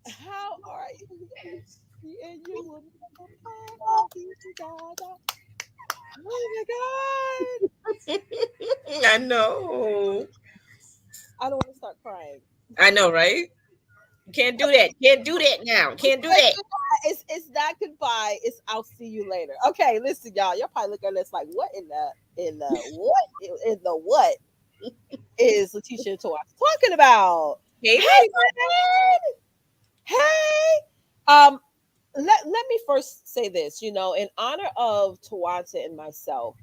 How are you? And you will oh my god! I know. I don't want to start crying. I know, right? Can't do that. Can't do that now. We Can't do can't that. do that. It's not goodbye. It's I'll see you later. Okay, listen, y'all. Y'all probably look at this like, what in the what is Leticia and Twonta talking about? Hey, Hey, lady. friend. Hey. Let me first say this. In honor of Tawanta and myself,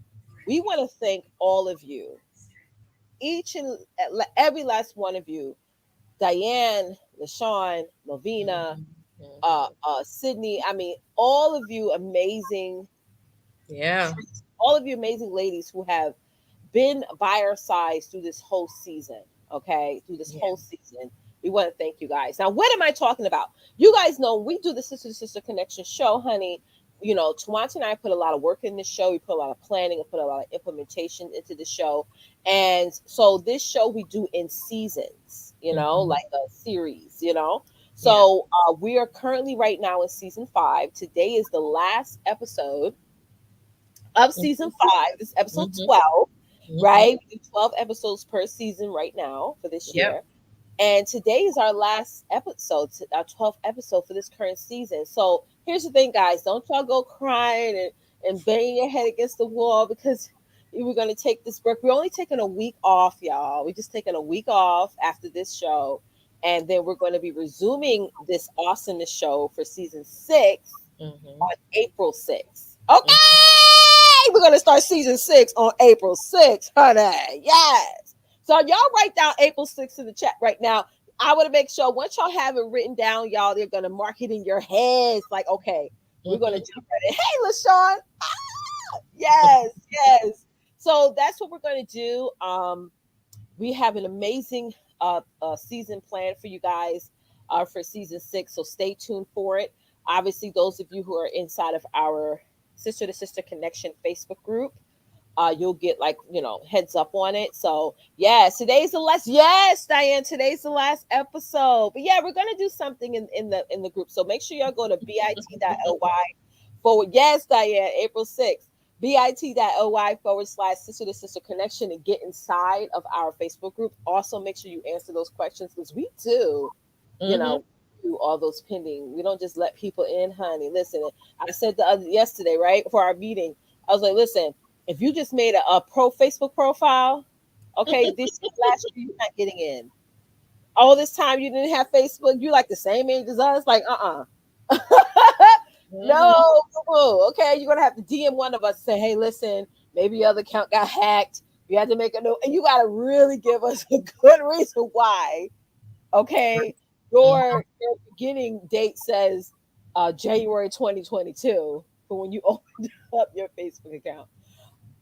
we want to thank all of you, each and every last one of you, Diane, LaShawn, Lavina, Mhm. Sydney. I mean, all of you amazing, Yeah. all of you amazing ladies who have been by our sides through this whole season. Okay, through this Yeah. whole season. We want to thank you guys. Now, what am I talking about? You guys know we do the Sister to Sister Connection show, honey. Tawanta and I put a lot of work in this show. We put a lot of planning and put a lot of implementation into the show. And so this show we do in seasons, Mhm. like a series. Yeah. So we are currently right now in season 5. Today is the last episode of season 5. This is episode Mhm. 12, Mhm. right? We do 12 episodes per season right now for this Yep. year. And today is our last episode, our 12th episode for this current season. So here's the thing, guys. Don't y'all go crying and banging your head against the wall because we're going to take this break. We're only taking a week off, y'all. We're just taking a week off after this show. And then we're going to be resuming this awesomeness show for season 6 Mhm. on April 6th. Okay, Mhm. we're gonna start season 6 on April 6th, honey. Yes. So y'all write down April 6th in the chat right now. I want to make sure once y'all have it written down, y'all, they're gonna mark it in your heads. Like, okay, we're gonna Mhm. jump right in. Hey, LaShawn. Yes, yes. So that's what we're gonna do. We have an amazing season planned for you guys for season 6. So stay tuned for it. Obviously, those of you who are inside of our Sister to Sister Connection Facebook group, you'll get like heads up on it. So yes, today's the last. Yes, Diane, today's the last episode. But yeah, we're gonna do something in the group. So make sure y'all go to bit.ly forward. Yes, Diane, April 6th. bit.ly / sister to sister connection and get inside of our Facebook group. Also, make sure you answer those questions because we do, you Mhm. know, do all those pending. We don't just let people in, honey. Listen, I said the other yesterday, right, for our meeting, I was like, listen, if you just made a pro Facebook profile, okay, this last year you're not getting in. All this time you didn't have Facebook, you like the same age as us, like Mhm. no, boo-boo. Okay, you're gonna have to DM one of us and say, hey, listen, maybe your other account got hacked. You have to make a note, and you gotta really give us a good reason why. Okay, Mhm. your beginning date says January 2022 for when you opened up your Facebook account.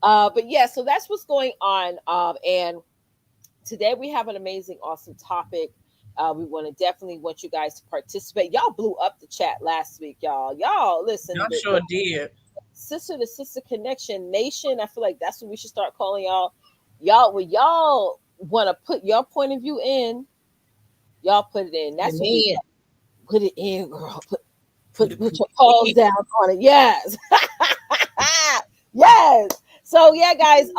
But yeah, so that's what's going on. And today we have an amazing, awesome topic. We want to definitely want you guys to participate. Y'all blew up the chat last week, y'all. Y'all, listen, Y'all the sure did. sister to sister connection nation. I feel like that's what we should start calling y'all. Y'all, when y'all want to put your point of view in, y'all put it in. Put it That's what we in. put it in, girl. Put Put put it. Put put your it paws in. down on it. Yes. Yes. So yeah, guys,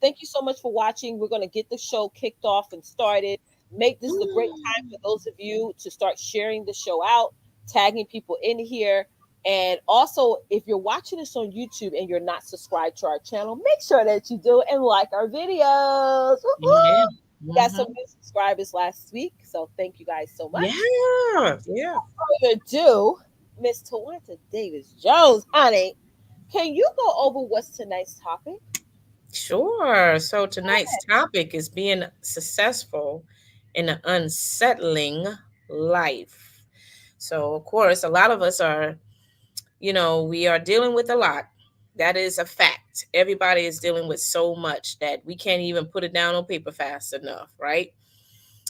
thank you so much for watching. We're gonna get the show kicked off and started. Make this is a great time for those of you to start sharing the show out, tagging people in here. And also, if you're watching this on YouTube and you're not subscribed to our channel, make sure that you do and like our videos. Yeah. Woo-hoo! We got some Mhm. new subscribers last week, so thank you guys so much. Yeah. Yeah. Further ado, Miss Tawanta Davis Jones, honey, can you go over what's tonight's topic? Sure. So tonight's topic is being successful in an unsettling life. So, of course, a lot of us are, we are dealing with a lot. That is a fact. Everybody is dealing with so much that we can't even put it down on paper fast enough, right?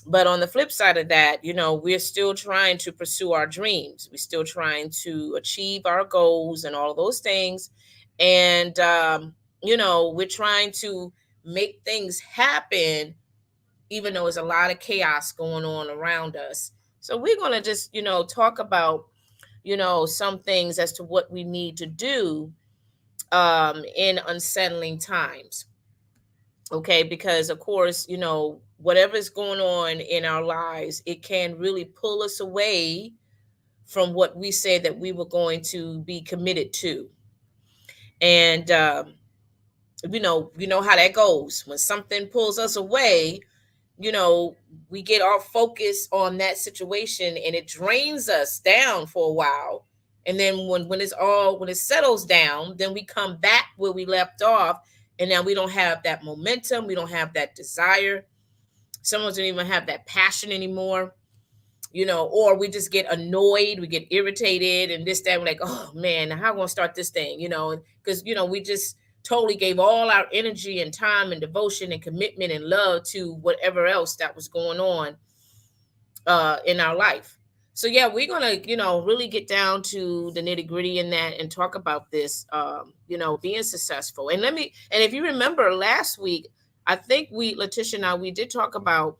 But on the flip side of that, we're still trying to pursue our dreams. We're still trying to achieve our goals and all of those things. And we're trying to make things happen, even though there's a lot of chaos going on around us. So we're going to just, talk about, some things as to what we need to do in unsettling times. Okay, because of course, whatever's going on in our lives, it can really pull us away from what we said that we were going to be committed to. And you know how that goes. When something pulls us away, you know, we get our focus on that situation and it drains us down for a while. And then when it settles down, then we come back where we left off. And now we don't have that momentum, we don't have that desire. Some of us don't even have that passion anymore, or we just get annoyed, we get irritated, and this, that, we're like, oh man, how am I gonna start this thing? Because we just totally gave all our energy and time and devotion and commitment and love to whatever else that was going on in our life. So yeah, we're gonna, really get down to the nitty gritty in that and talk about this, being successful. And if you remember last week, I think Letitia and I, we did talk about,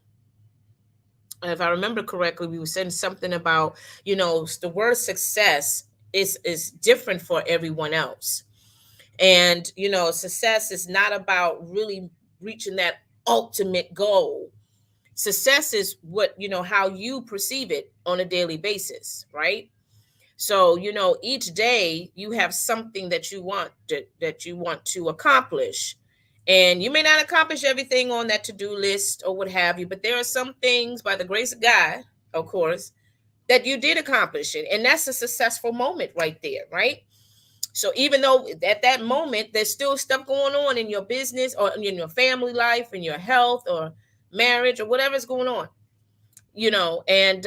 if I remember correctly, we were saying something about, the word success is different for everyone else. And, success is not about really reaching that ultimate goal. Success is what, how you perceive it on a daily basis, right? So, each day you have something that you want to accomplish. And you may not accomplish everything on that to-do list or what have you, but there are some things by the grace of God, of course, that you did accomplish it. And that's a successful moment right there, right? So even though at that moment there's still stuff going on in your business or in your family life, in your health or marriage or whatever's going on, and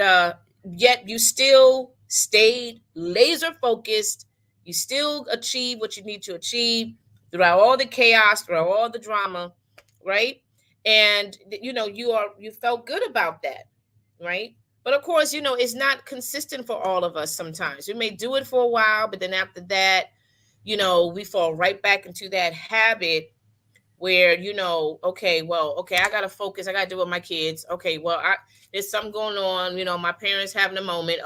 yet you still stayed laser focused. You still achieve what you need to achieve throughout all the chaos, throughout all the drama, right? And you felt good about that, right? But of course, it's not consistent for all of us. Sometimes we may do it for a while, but then after that, we fall right back into that habit where, okay, well, okay, I gotta focus, I gotta do with my kids. Okay, well, there's something going on, my parents having a moment,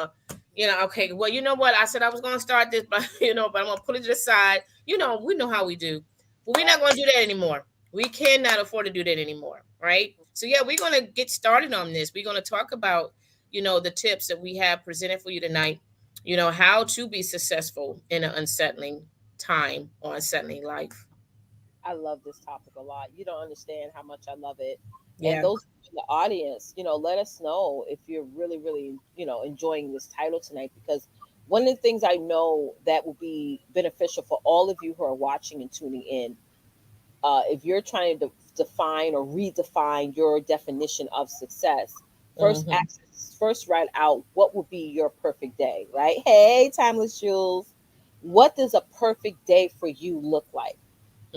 okay, well, you know what, I said I was gonna start this, but but I'm gonna put it to the side. We know how we do, but we're not gonna do that anymore. We cannot afford to do that anymore, right? So yeah, we're gonna get started on this. We're gonna talk about, the tips that we have presented for you tonight, how to be successful in an unsettling time or unsettling life. I love this topic a lot. You don't understand how much I love it. And Yeah. those in the audience, let us know if you're really, really, enjoying this title tonight, because one of the things I know that will be beneficial for all of you who are watching and tuning in, if you're trying to define or redefine your definition of success, first Mm-hmm. ask, first write out what would be your perfect day, right? Hey, timeless Jules, what does a perfect day for you look like?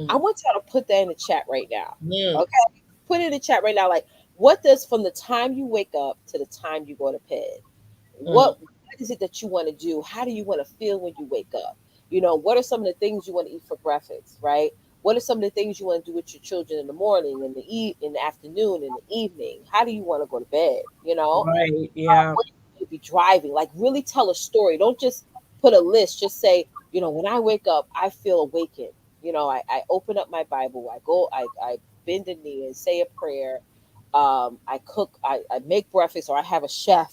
I want y'all to put that in the chat right now. Mm-hmm. Okay? Put it in the chat right now. Like, what does, from the time you wake up to the time you go to bed, what is it that you want to do? How do you want to feel when you wake up? What are some of the things you want to eat for breakfast, right? What are some of the things you want to do with your children in the morning, in the afternoon, in the evening? How do you want to go to bed? Right. Yeah. What you be driving. Like, really tell a story. Don't just put a list. Just say, when I wake up, I feel awakened. I open up my Bible. I bend the knee and say a prayer. I cook. I make breakfast, or I have a chef,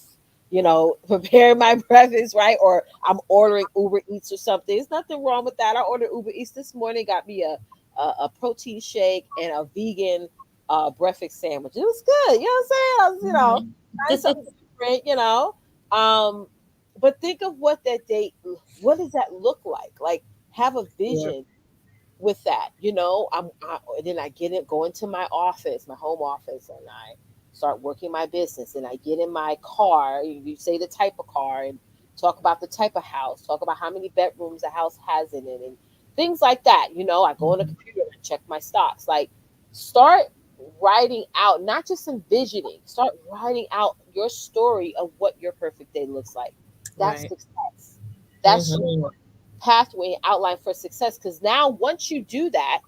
preparing my breakfast, right? Or I'm ordering Uber Eats or something. There's nothing wrong with that. I ordered Uber Eats this morning. Got me a protein shake and a vegan breakfast sandwich. It was good. You know what I'm saying? I was, Mm-hmm. trying something different. Um, but think of what that day, what does that look like? Like, have a Yeah. vision with that. Then I get it, go into my office, my home office, and I start working my business. And I get in my car. You say the type of car and talk about the type of house, talk about how many bedrooms a house has in it, and things like that. I go on the Mm-hmm. computer and check my stocks. Like, start writing out, not just envisioning, start writing out your story of what your perfect day looks like. That's Right. success. That's your Mm-hmm. pathway outline for success. Because now, once you do that,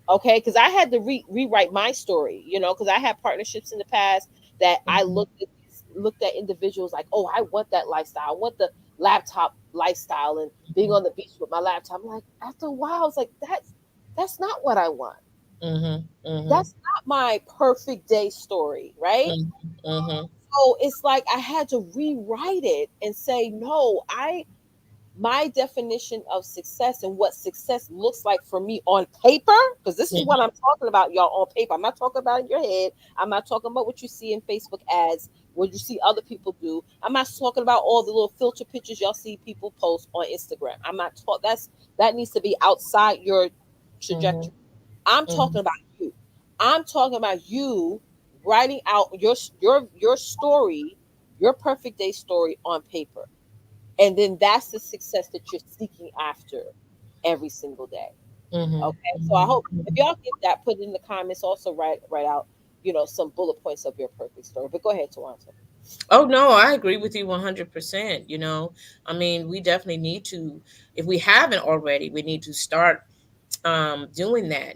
Okay, because I had to rewrite my story, because I had partnerships in the past that I Mhm. looked at individuals like, oh, I want that lifestyle. I want the laptop lifestyle and being on the beach with my laptop. I'm like, after a while, I was like, that's not what I want. Mhm. Mhm. That's not my perfect day story, right? Mhm. Mhm. So it's like I had to rewrite it and say, no, my definition of success and what success looks like for me on paper, because this is what Mhm. I'm talking about, y'all, on paper. I'm not talking about in your head. I'm not talking about what you see in Facebook ads, what you see other people do. I'm not talking about all the little filter pictures y'all see people post on Instagram. I'm not talking that needs to be outside your Mhm. trajectory. I'm talking Mhm. about you. I'm talking about you writing out your story, your perfect day story on paper, and then that's the success that you're seeking after every single day. Mhm. Okay, so I Mhm. hope if y'all get that, put it in the comments. Also, write out some bullet points of your perfect story. But go ahead, Tawana. Oh no, I agree with you 100%. I mean, we definitely need to, if we haven't already, we need to start doing that.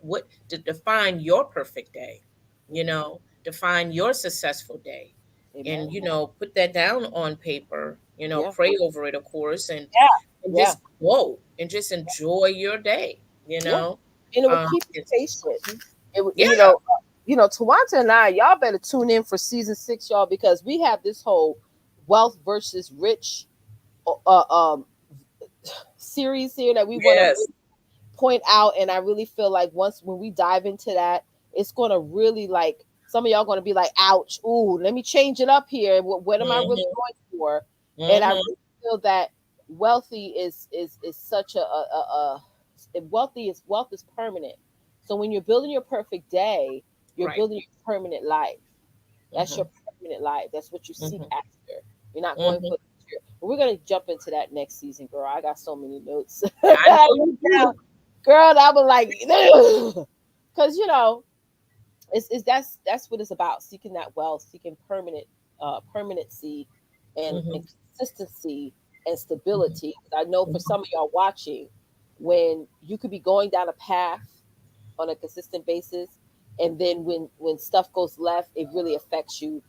What to define your perfect day, Hmm. define your successful day, and Amen. put that down on paper, Yeah, pray over it, of course, and yeah, yeah, just whoa and just enjoy your day, yeah. And it will keep you it's patient. It would, yeah. Tawanta and I, y'all better tune in for season 6, y'all, because we have this whole wealth versus rich series here that we want to Yes. point out. And I really feel like once when we dive into that, it's gonna really, like, some of y'all gonna be like, ouch, ooh, let me change it up here. What am I really Hmm. going for? And I Hmm. really feel that wealthy is such wealth is permanent. So when you're building your perfect day, you're Right. building your permanent life. That's your Hmm. permanent life. That's what you seek Hmm. after. You're not going Hmm. for the year. But we're gonna jump into that next season, girl. I got so many notes. I I know wrote you down, do. girl. I was like, because it's that's what it's about: seeking that wealth, seeking permanency, and Hmm. consistency and stability. 'Cause I know for some of y'all watching, when you could be going down a path on a consistent basis, and then when stuff goes left, it really affects you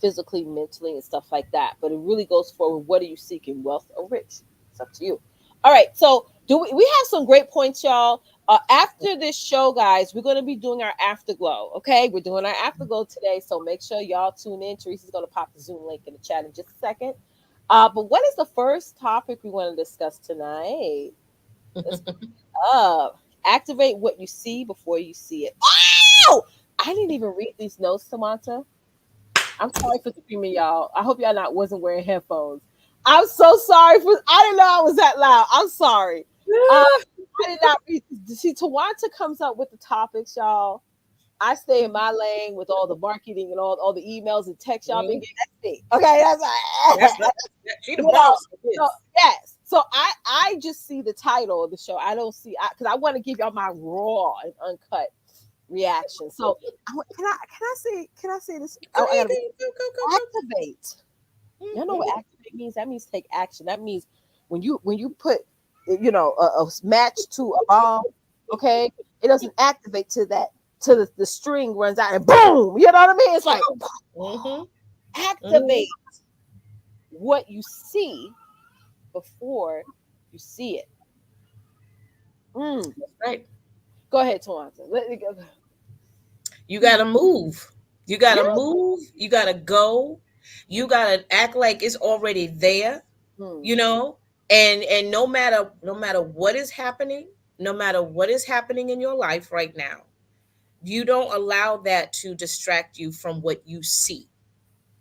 physically, mentally, and stuff like that. But it really goes for, what are you seeking, wealth or rich? It's up to you. All right, so we have some great points, y'all. After this show, guys, we're going to be doing our afterglow. Okay, we're doing our afterglow today, so make sure y'all tune in. Teresa's going to pop the Zoom link in the chat in just a second. But what is the first topic we want to discuss tonight? Let's activate what you see before you see it. Oh, I didn't even read these notes, Samantha. I'm sorry for screaming, y'all. I hope y'all not wasn't wearing headphones. I'm so sorry for. I didn't know I was that loud. I'm sorry. Um, I did not read. See, Tawanta comes up with the topics, y'all. I stay in my lane with all the marketing and all the emails and texts y'all been Mhm. getting. That's me. Okay, that's That's like, right. She the you know. boss of So this. yes, so I just see the title of the show. I don't see, because I want to give y'all my raw and uncut reaction. So can I say this? Go I ahead, gotta go, go, go, go, go. activate. Y'all know what Mhm. activate means? That means take action. That means when you put a match to a bomb, okay, it doesn't activate to that, to the string runs out and boom. You know what I mean? It's like Mhm. activate Mhm. what you see before you see it. Mm. That's right. Go ahead, Tawanza. Let me go. You gotta move. You Yeah. gotta move. You gotta go. You gotta act like it's already there. Mm. You know, and no matter what is happening, no matter what is happening in your life right now, you don't allow that to distract you from what you see.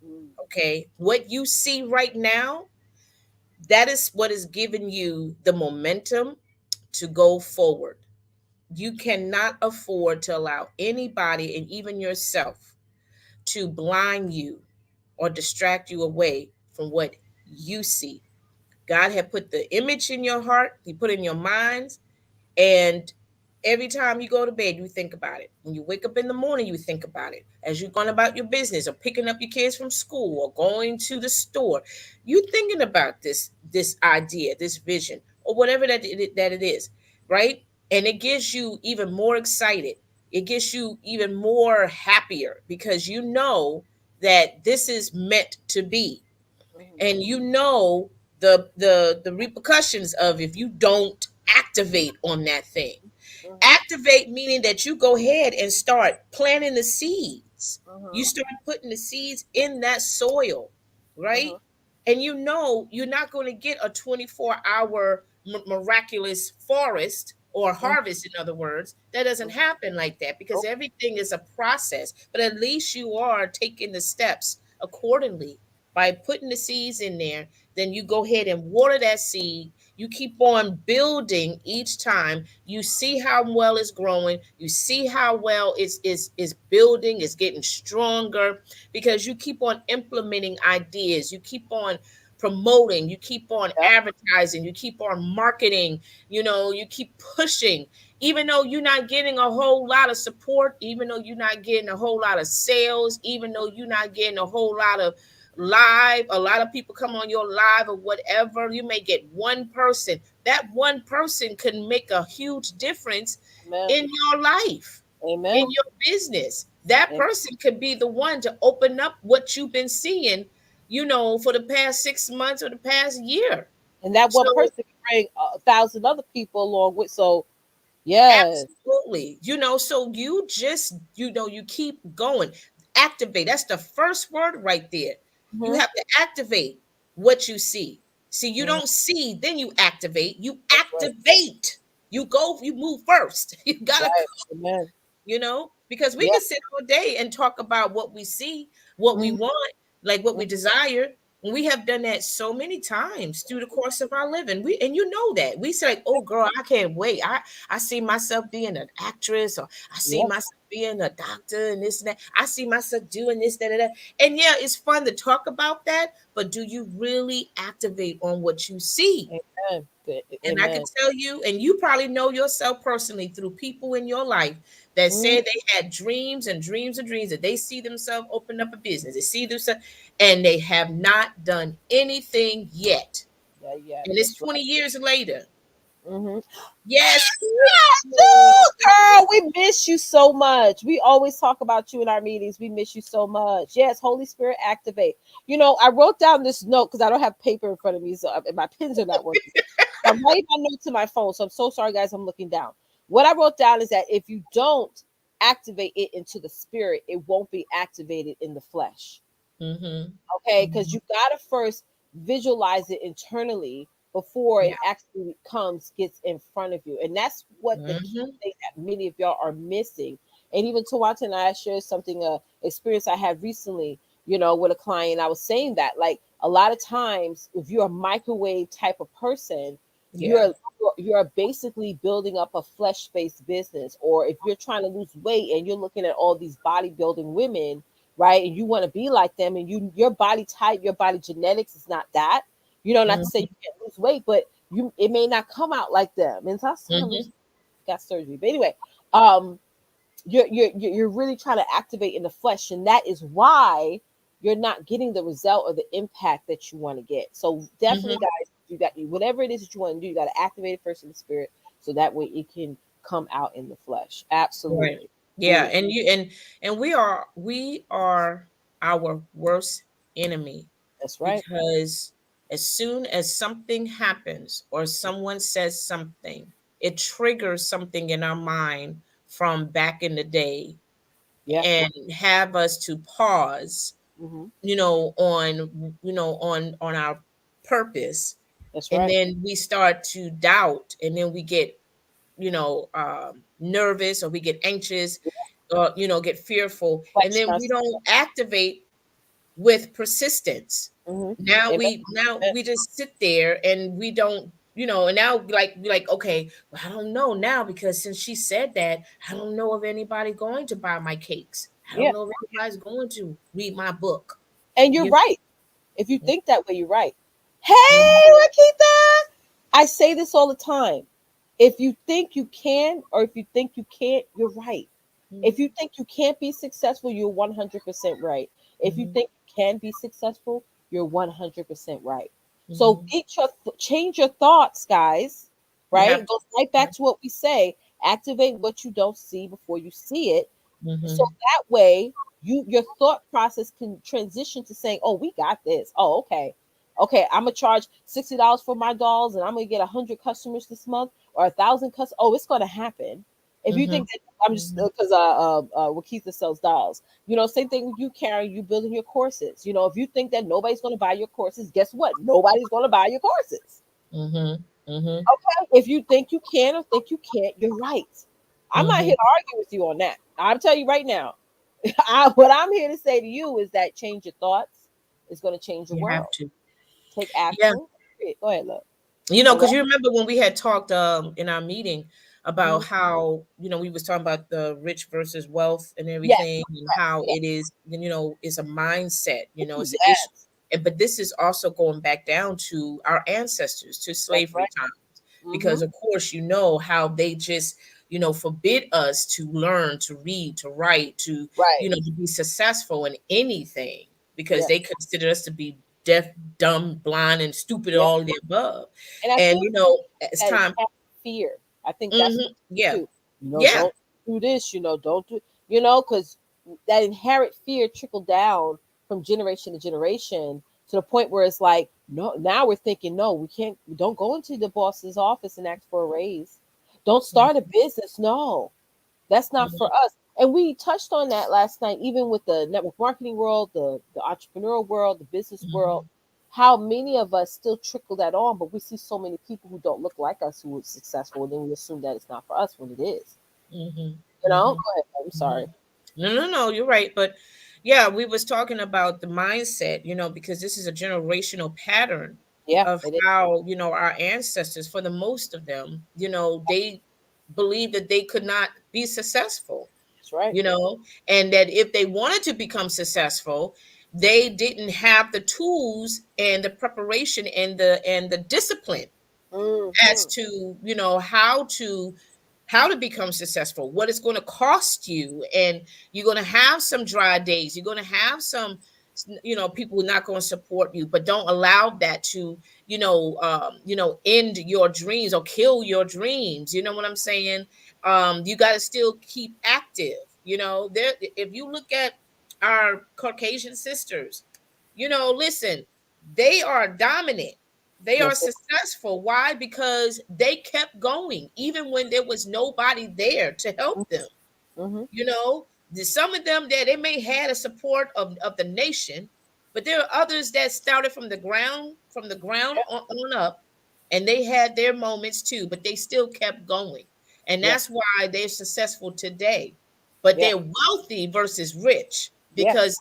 Mm. Okay, what you see right now, that is what is giving you the momentum to go forward. You cannot afford to allow anybody, and even yourself, to blind you or distract you away from what you see. God had put the image in your heart, He put in your minds, and every time you go to bed, you think about it. When you wake up in the morning, you think about it. As you're going about your business or picking up your kids from school or going to the store, you thinking about this idea, this vision, or whatever that it is, right? and it gets you even more excited. It gets you even more happier because you know that this is meant to be, Mhm. and you know the repercussions of if you don't activate on that thing. Mhm. Activate meaning that you go ahead and start planting the seeds. You Mhm. start putting the seeds in that soil, right? Mhm. And you know you're not going to get a 24-hour miraculous forest or Mhm. harvest, in other words. That doesn't Mhm. happen like that because Nope. everything is a process. But at least you are taking the steps accordingly by putting the seeds in there. Then you go ahead and water that seed. You keep on building each time. You see how well it's growing. You see how well it's building, it's getting stronger because you keep on implementing ideas. You keep on promoting, you keep on Yep. advertising, you keep on marketing, you keep pushing. Even though you're not getting a whole lot of support, even though you're not getting a whole lot of sales, even though you're not getting a whole lot of live, a lot of people come on your live or whatever, you may get one person. That one person can make a huge difference Amen. in your life, in Amen. your business. That Amen. person could be the one to open up what you've been seeing, for the past 6 months or the past year. And that So one person can bring 1,000 other people along with. So yes. absolutely. So you just, you keep going. Activate. That's the first word right there. You Mhm. have to activate what you see. See, you Mhm. don't see, then you activate. You That's right. activate. You move first. You gotta, Right. Amen. because we Yeah. can sit all day and talk about what we see, what we Mhm. want, like what we Mhm. desire. And we have done that so many times through the course of our living. And you know that. We say, like, oh girl, I can't wait. I see myself being an actress, or I see Yeah. myself being a doctor and this and that. I see myself doing this, that, and that. And yeah, it's fun to talk about that, but do you really activate on what you see? Amen. And I could Amen. tell you, and you probably know yourself personally through people in your life that Mhm. said they had dreams and dreams and dreams, that they see themselves open up a business, they see themselves, and they have not done anything yet. Yeah. Yeah. And it's That's 20 right. years later. Mhm. Yes. Dude, girl, we miss you so much. We always talk about you in our meetings. We miss you so much. Yes, Holy Spirit, activate. I wrote down this note because I don't have paper in front of me, so and my pens are not working. So I'm writing my note to my phone. So I'm so sorry, guys. I'm looking down. What I wrote down is that if you don't activate it into the spirit, it won't be activated in the flesh. Mm-hmm. Okay, because Mm-hmm. you gotta first visualize it internally before Yeah. it actually gets in front of you. And that's what the key Mm-hmm. thing that many of y'all are missing. And even Tawanta and I shared something, experience I had recently, with a client. I was saying that, like, a lot of times, if you're a microwave type of person, Yeah. you're basically building up a flesh-based business. Or if you're trying to lose weight and you're looking at all these bodybuilding women, right? And you want to be like them, and your body type, your body genetics is not that. Not to say you Mm-hmm. can't lose weight, but it may not come out like them. And so I was telling them, Mm-hmm. got surgery. But anyway, um, you're really trying to activate in the flesh, and that is why you're not getting the result or the impact that you want to get. So definitely, Mm-hmm. guys, you got whatever it is that you want to do, you got to activate it first in the spirit, so that way it can come out in the flesh. Right. Absolutely, Yeah. fully. And we are our worst enemy, That's right. because as soon as something happens or someone says something, it triggers something in our mind from back in the day, Yeah. and have us to pause, Hmm. on our purpose. That's And right. then we start to doubt, and then we get, nervous, or we get anxious, or get fearful, and then Question we ourselves. don't activate with persistence. Hmm. Now Amen. Amen. we just sit there and we don't, and now, like, okay, well, I don't know now, because since she said that, I don't know if anybody going to buy my cakes. I Yeah. don't know if anybody's going to read my book. And you're You right. If you think that way, you're right. Hey, Mhm, Rakita! I say this all the time. If you think you can, or if you think you can't, you're right. If you mhm, think you can't be successful, you're 100% right. If you mhm, think you can be successful, you're 100% right. So mhm. change your thoughts, guys. You Right? have It to. goes right back to what we say. Activate what you don't see before you see it. So Mhm. that way your thought process can transition to saying, oh, we got this. Oh, okay. Okay, I'm gonna charge $60 for my dolls and I'm gonna get 100 customers this month or 1,000 customers. Oh, it's gonna happen. If you Mhm. think that I'm just Mhm. because Wakita sells dolls, same thing with you, Karen, you building your courses. If you think that nobody's gonna buy your courses, guess what? Nobody's gonna buy your courses. Mhm. Mhm. Okay? If you think you can or think you can't, you're right. I'm not here Mhm. to argue with you on that. I'll tell you right now. What I'm here to say to you is that change your thoughts is going to change your You have world. to. Take Yeah. action. Go ahead, look. Because Correct. you remember when we had talked in our meeting about Mhm. how we was talking about the rich versus wealth and Yes, everything, and how yes, it is, it's a mindset, yes. it's an issue. Yes, But this is also going back down to our ancestors, to that's slavery right. times, Mm-hmm. because of course how they just forbid us to learn, to read, to write, to Right. to be successful in anything, because Yeah. they consider us to be deaf, dumb, blind, and stupid, Yeah. all of the above. And I And think as that time. inherent fear. I think that's Hmm. what Yeah. it too. Yeah. Don't do this. Don't do. Because that inherent fear trickled down from generation to generation to the point where it's like, no. Now we're thinking, no, we can't. Don't go into the boss's office and ask for a raise. Don't start a business. No, that's not for Mhm. us. And we touched on that last night, even with the network marketing world, the entrepreneurial world, the business world. Mhm. How many of us still trickle that on, but we see so many people who don't look like us who are successful, and then we assume that it's not for us when it is. Mhm. Go Mhm. ahead. I'm sorry. Mhm. No, no, no, you're right. But yeah, we was talking about the mindset, because this is a generational pattern Yeah, of it is. how, our ancestors, for the most of them, they believed that they could not be successful, That's right. and that if they wanted to become successful, they didn't have the tools and the preparation and the discipline as Mm-hmm. to how to become successful, what it's going to cost you. And you're going to have some dry days, you're going to have some people who are not going to support you, but don't allow that to end your dreams or kill your dreams. You know what I'm saying? You got to still keep active. There, if you look at our Caucasian sisters, listen, they are dominant, they are Yes. successful. Why? Because they kept going even when there was nobody there to help them. Mm-hmm. Some of them, that they may had a support of the nation, but there are others that started from the ground on up, and they had their moments too, but they still kept going. And Yeah. that's why they're successful today. But Yeah. they're wealthy versus rich Yeah. because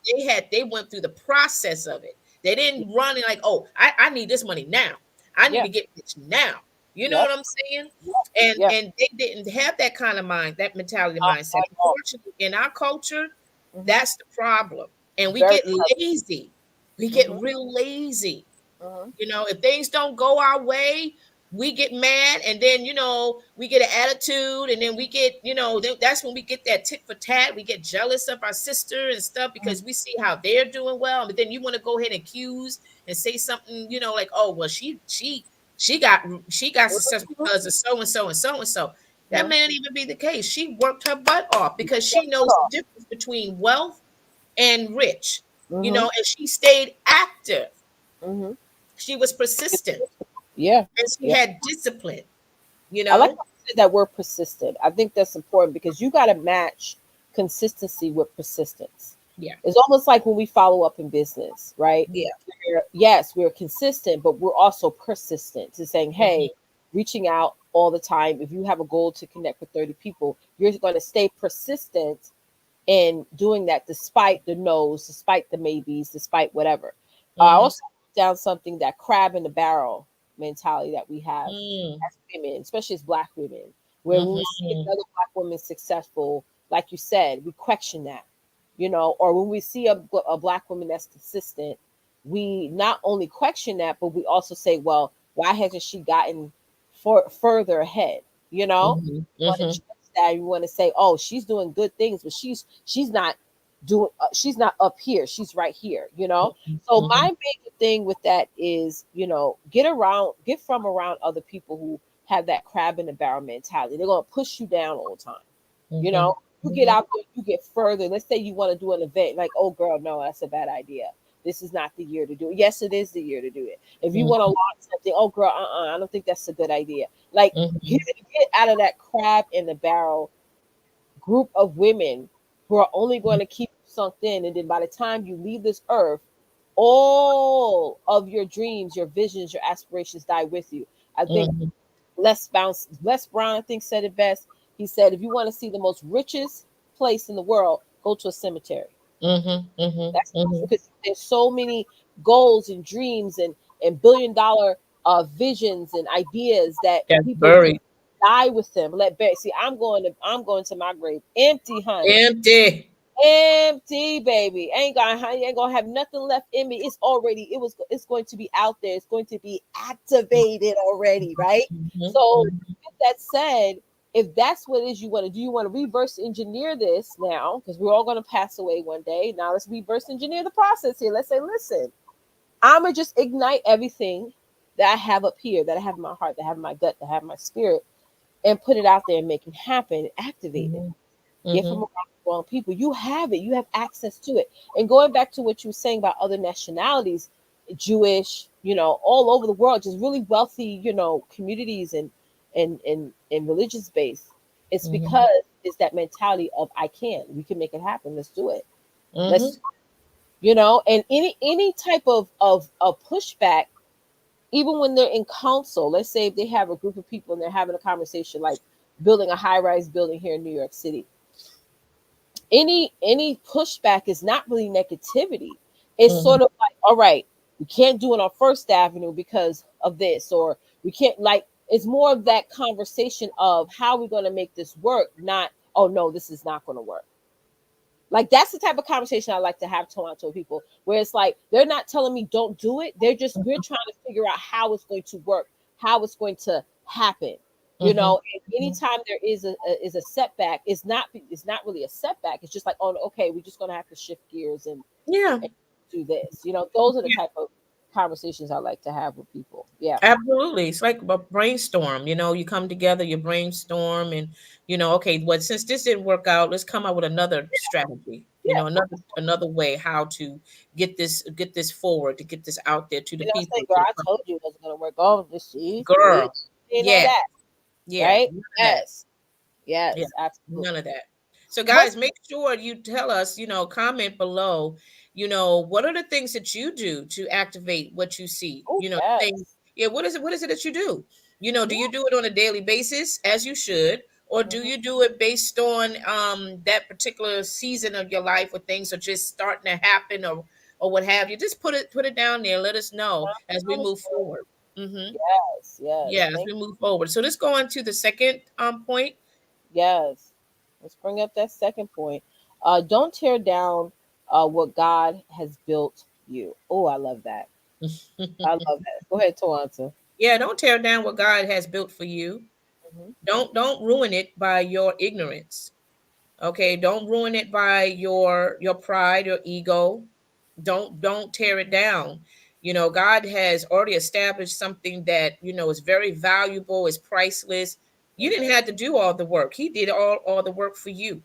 they went through the process of it. They Yeah. didn't run it like, oh, I need this money now, I need Yeah. to get rich now. You know Yep. what I'm saying? Yeah. and Yeah. and they didn't have that kind of that mentality, Not mindset. at all. Unfortunately, in our culture, Mm-hmm. that's the problem. And we Very get prevalent. lazy, we get Mm-hmm. real lazy. Mm-hmm. If things don't go our way, we get mad, and then we get an attitude, and then we get that's when we get that tit for tat. We get jealous of our sister and stuff because we see how they're doing well, but then you want to go ahead and accuse and say something, like, oh well, she got successful because of so and so and so and so. That Mm-hmm. may not even be the case. She worked her butt off because she knows the difference between wealth and rich, Mm-hmm. and she stayed active. Mm-hmm. She was persistent, Yeah. and she Yeah. had discipline, you I like know? how you said that word persistent. I think that's important because you got to match consistency with persistence. Yeah. It's almost like when we follow up in business, right? Yeah. Yes, we're consistent, but we're also persistent to saying, hey, Mhm. reaching out all the time. If you have a goal to connect with 30 people, you're going to stay persistent in doing that despite the no's, despite the maybes, despite whatever. I Mhm. also wrote down something, that crab in the barrel mentality that we have Mm. as women, especially as Black women, where when we see Mhm. another Black woman successful, like you said, we question that, or when we see a Black woman that's consistent, we not only question that, but we also say, well, why hasn't she gotten further ahead? You know, Mhm. want to Mhm. judge that. You want to say, oh, she's doing good things, but she's not doing. She's not up here. She's right here. So my Mhm. major thing with that is, get from around other people who have that crab in the barrel mentality. They're gonna push you down all the time. You Mm-hmm. know, you get out there, you get further. Let's say you want to do an event, like, oh girl, no, that's a bad idea. This is not the year to do it. Yes, it is the year to do it. If you want to Mm-hmm. launch something, oh girl, I don't think that's a good idea. Like, Mm-hmm. get out of that crab in the barrel group of women who are only going to keep you sunk in, and then by the time you leave this earth, all of your dreams, your visions, your aspirations die with you. I think Mm-hmm. Les Brown, I think, said it best. He said, if you want to see the most richest place in the world, go to a cemetery. Mm-hmm. Mm-hmm. That's Mm-hmm. because there's so many goals and dreams and $1 billion visions and ideas that That's people just buried. die with them. See, I'm going to my grave empty, honey. Empty. Empty, baby. Ain't gonna have nothing left in me. It's going to be out there. It's going to be activated already, right? Mm-hmm. So Mm-hmm. with that said, if that's what it is you want to do, you want to reverse engineer this now, because we're all gonna pass away one day. Now let's reverse engineer the process here. Let's say, listen, I'ma just ignite everything that I have up here, that I have in my heart, that I have in my gut, that I have in my spirit, and put it out there and make it happen, activate it. Mm-hmm. Get from Mm-hmm. around the wrong people. You have it. You have access to it. And going back to what you were saying about other nationalities, Jewish, all over the world, just really wealthy, communities and religious base. It's Mm-hmm. because it's that mentality of I can. We can make it happen. Let's do it. Mm-hmm. Let's and any type of pushback, even when they're in council, let's say if they have a group of people and they're having a conversation like building a high-rise building here in New York City, any pushback is not really negativity. It's Mm-hmm. sort of like, all right, we can't do it on First Avenue because of this, or we can't, like, it's more of that conversation of how we're going to make this work, not, oh no, this is not going to work. Like, that's the type of conversation I like to have Toronto people, where it's like they're not telling me don't do it. We're trying to figure out how it's going to work, how it's going to happen. Mm-hmm. And anytime there is a setback, it's not really a setback. It's just like, oh, okay, we're just gonna have to shift gears Yeah. and do this. Those are the type of conversations I like to have with people. Yeah, Absolutely. It's like a brainstorm. You come together, you brainstorm, and okay, well, since this didn't work out, let's come up with another strategy. yeah. Another way how to get this forward, to get this out there to the I say, people, girl, to the I told you it wasn't gonna work. Oh, this see, girl. you know Yeah, that, yeah, right? none of that. Yes, Yeah, yes, none absolutely. of that. So, What's guys, make sure you tell us, comment below, what are the things that you do to activate what you see? Oh Things, yes, yeah, what is it that you do? Do yeah. you do it on a daily basis as you should, or do Mhm. you do it based on that particular season of your life where things are just starting to happen, or what have you? Just put it down there. Let us know as we move Understood. forward. Mm-hmm. Yes, Yeah, yes. as Thank we move forward. So let's go on to the second point. yes. Let's bring up that second point. Don't tear down what God has built you. Oh, I love that. I love that. Go ahead, Tawanta. Yeah, don't tear down what God has built for you. Hmm. Don't ruin it by your ignorance. Okay, don't ruin it by your pride or ego. Don't tear it down. God has already established something that is very valuable, is priceless. You Hmm. didn't have to do all the work. He did all the work for you.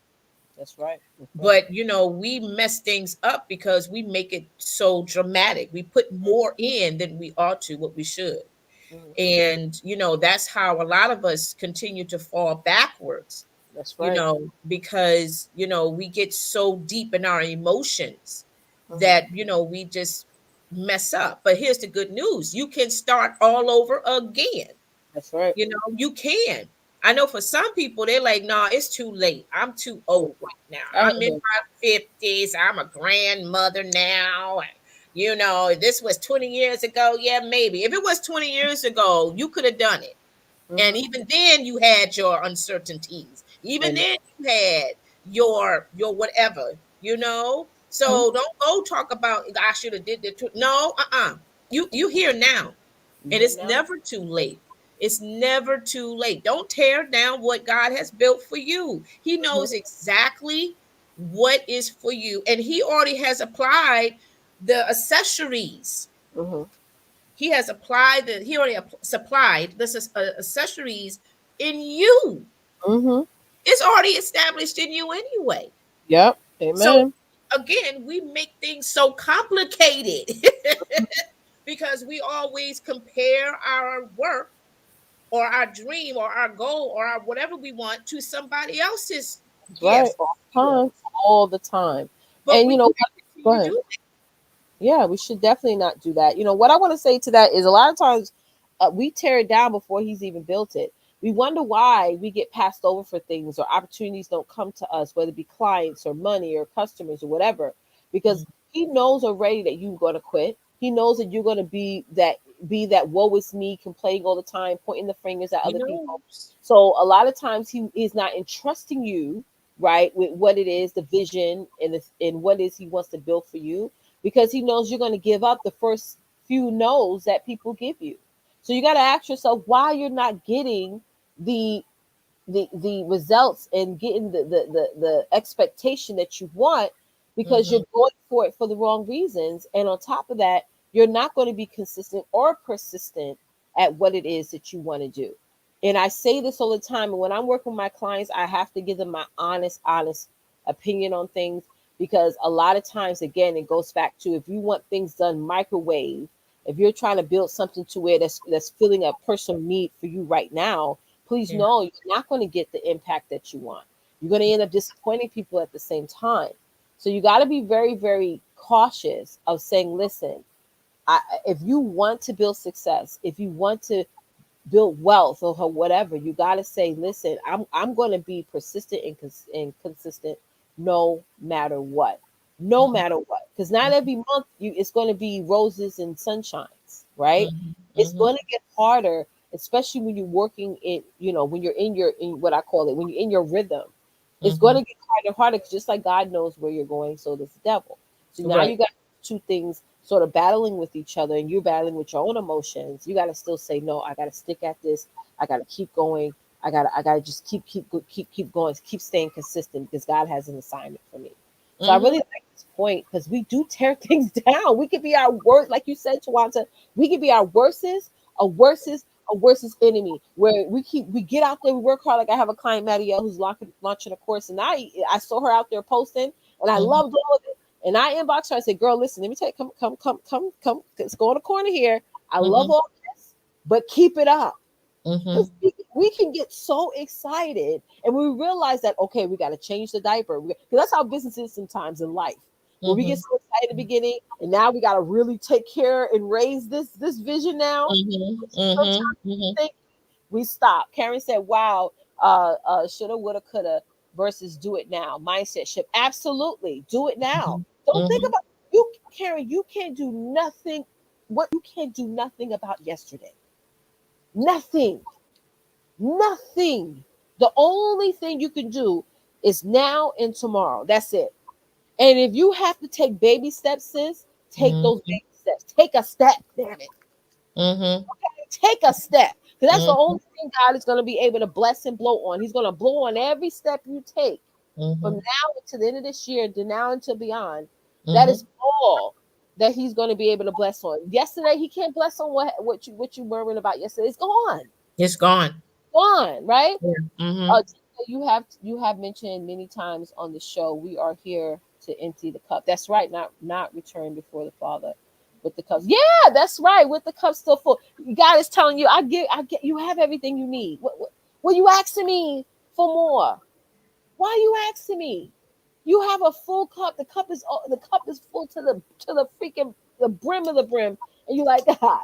That's right. That's right. But we mess things up because we make it so dramatic. We put more in than we ought to, what we should. Hmm. And that's how a lot of us continue to fall backwards, That's right. because we get so deep in our emotions Hmm. that we just mess up. But here's the good news: you can start all over again. That's right. You can. I know for some people they're like, nah, it's too late. I'm too old right now. I I'm in hear my 50s. I'm a grandmother now. This was 20 years ago. Yeah, maybe. If it was 20 years ago, you could have done it. you. And Hmm. even then you had your uncertainties. Even And then you had your whatever, mhm. So don't go talk about I should have did that. No, You here now. You And hear it's now? never too late. It's never too late. Don't tear down what God has built for you. He Hmm. knows exactly what is for you. And he already has applied the accessories. Hmm. He has applied the he already supplied this is accessories in you. Mm-hmm. It's already established in you anyway. Yep. So Amen. again, we make things so complicated because we always compare our work or our dream or our goal or our whatever we want to somebody else's That's right. gifts, All the time. skills. All the time. But And we you know can't what? Go continue ahead. doing Yeah, we should definitely not do that. You know, what I want to say to that is a lot of times we tear it down before he's even built it. We wonder why we get passed over for things or opportunities don't come to us, whether it be clients or money or customers or whatever, because it. he knows already that you're going to quit. He knows that you're going to be that woe is me, complaining all the time, pointing the fingers at He other people. knows. So a lot of times he is not entrusting you, right, with what it is, the vision and what is he wants to build for you, because he knows you're going to give up the first few no's that people give you. So you got to ask yourself why you're not getting the the results and getting the expectation that you want, because Mm-hmm. you're going for it for the wrong reasons. And on top of that, you're not going to be consistent or persistent at what it is that you want to do. And I say this all the time, and when I'm working with my clients, I have to give them my honest opinion on things, because a lot of times, again, it goes back to, if you want things done microwave, if you're trying to build something to where that's filling a personal need for you right now, please Yeah. know you're not going to get the impact that you want. You're going to end up disappointing people at the same time. So you got to be very, very cautious of saying, listen, if you want to build success, if you want to build wealth or whatever, you got to say, listen, I'm going to be persistent and consistent no matter what. No matter what. Because not every month it's going to be roses and sunshines, right? Mm-hmm. It's Mm-hmm. going to get harder, especially when you're working in, when you're in what I call it, when you're in your rhythm. It's going Mm-hmm. to get harder and harder, 'cause just like God knows where you're going, so does the devil. So now Right. you got two things sort of battling with each other, and you're battling with your own emotions. You got to still say no. I got to stick at this. I got to keep going. I got to just keep going, keep staying consistent, because God has an assignment for me. So I Mm-hmm. really like this point, because we do tear things down. We could be our worst, like you said, Tawanta. We could be our worstest, a worstest enemy. Where we get out there, we work hard. Like I have a client, Marielle, who's launching a course, and I saw her out there posting, and I Mm-hmm. loved all of it. And I inboxed her. I said, "Girl, listen, let me tell you, come. Let's go in the corner here. I love Mm-hmm. all this, but keep it up." Mm-hmm. Because we can get so excited, and we realize that, okay, we got to change the diaper. Because that's how business is sometimes in life, where we get Mm-hmm. so excited at the beginning, and now we got to really take care and raise this vision now. Mm-hmm. Sometimes Mm-hmm. we think we stop. Karen said, "Wow, shoulda, woulda, coulda versus do it now mindset shift." Absolutely, do it now. Don't think Mm-hmm. about you, Karen. You can't do nothing. What you can't do nothing about yesterday. Nothing. Nothing. The only thing you can do is now and tomorrow. That's it. And if you have to take baby steps, sis, take those Mm-hmm. baby steps. Take a step. Damn it. Mm-hmm. Take a step. Because that's the Mm-hmm. only thing God is going to be able to bless and blow on. He's going to blow on every step you take from Mm-hmm. now to the end of this year, to now until beyond. That Mm-hmm. is all that He's going to be able to bless on. Yesterday, He can't bless on what you murmuring about yesterday. It's gone. It's gone. Gone, right? Yeah. Mm-hmm. You have mentioned many times on the show, we are here to empty the cup. That's right, not return before the Father with the cups. Yeah, that's right, with the cup still full. God is telling you, I get, you have everything you need. What you asking me for more? Why are you asking me? You have a full cup. The cup is full to the freaking the brim of the brim, and you're like, God.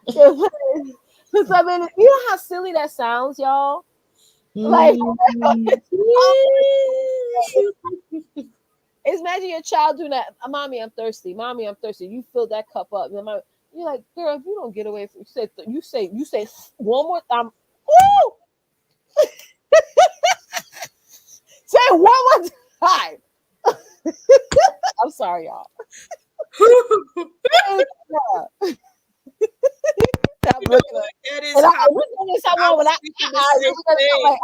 Because I mean, you know how silly that sounds, y'all. Like, Mm-hmm. imagine your child doing that. Mommy, I'm thirsty. Mommy, I'm thirsty. You fill that cup up. And you're like, girl, if you don't get away from, you say one more time. Woo! Say it one more time. I'm sorry, y'all. I'm You know looking what? at, That is and how we're doing this. I I want when was I thinking the eyes. same We're gonna talk thing. like,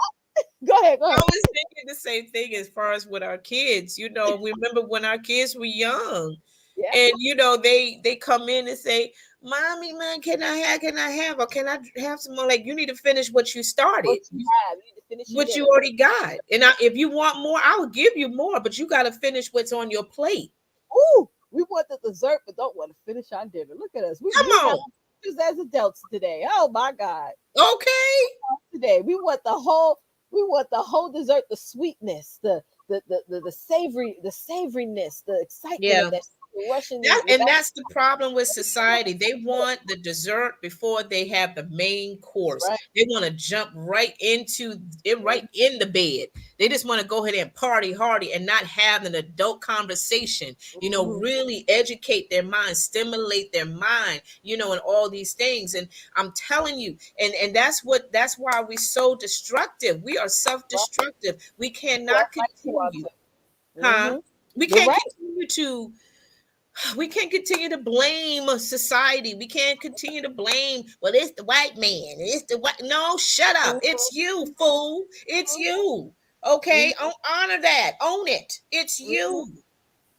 go ahead, go I ahead. was thinking the same thing as far as with our kids. You know, we remember when our kids were young, Yeah. and you know they come in and say, Mommy, man, can I have, or can I have some more? Like, you need to finish what you started, What you have, you need to finish your what you dinner. already got. And if you want more, I will give you more, but you got to finish what's on your plate. Ooh, we want the dessert, but don't want to finish our dinner. Look at us. Come We have on. just as adults today. Oh my God. Okay. Today. We want the whole dessert, the sweetness, the savory, the savoriness, the excitement of Yeah. that rushing And without that's the problem with society. They want the dessert before they have the main course. right. They want to jump right into it, right in the bed. They just want to go ahead and party hardy and not have an adult conversation, Mhm. really educate their mind, stimulate their mind, and all these things. And I'm telling you, and that's why we're so destructive. We are Right. self-destructive. We You are cannot right, continue, Twonta. huh? Mhm. We You're can't right. continue to we can't continue to blame society. We can't continue to blame, well, it's the white man. It's the white. No, shut up. Mhm. It's you, fool. It's you. Okay? Mhm. Honor that. Own it. It's Mhm. you.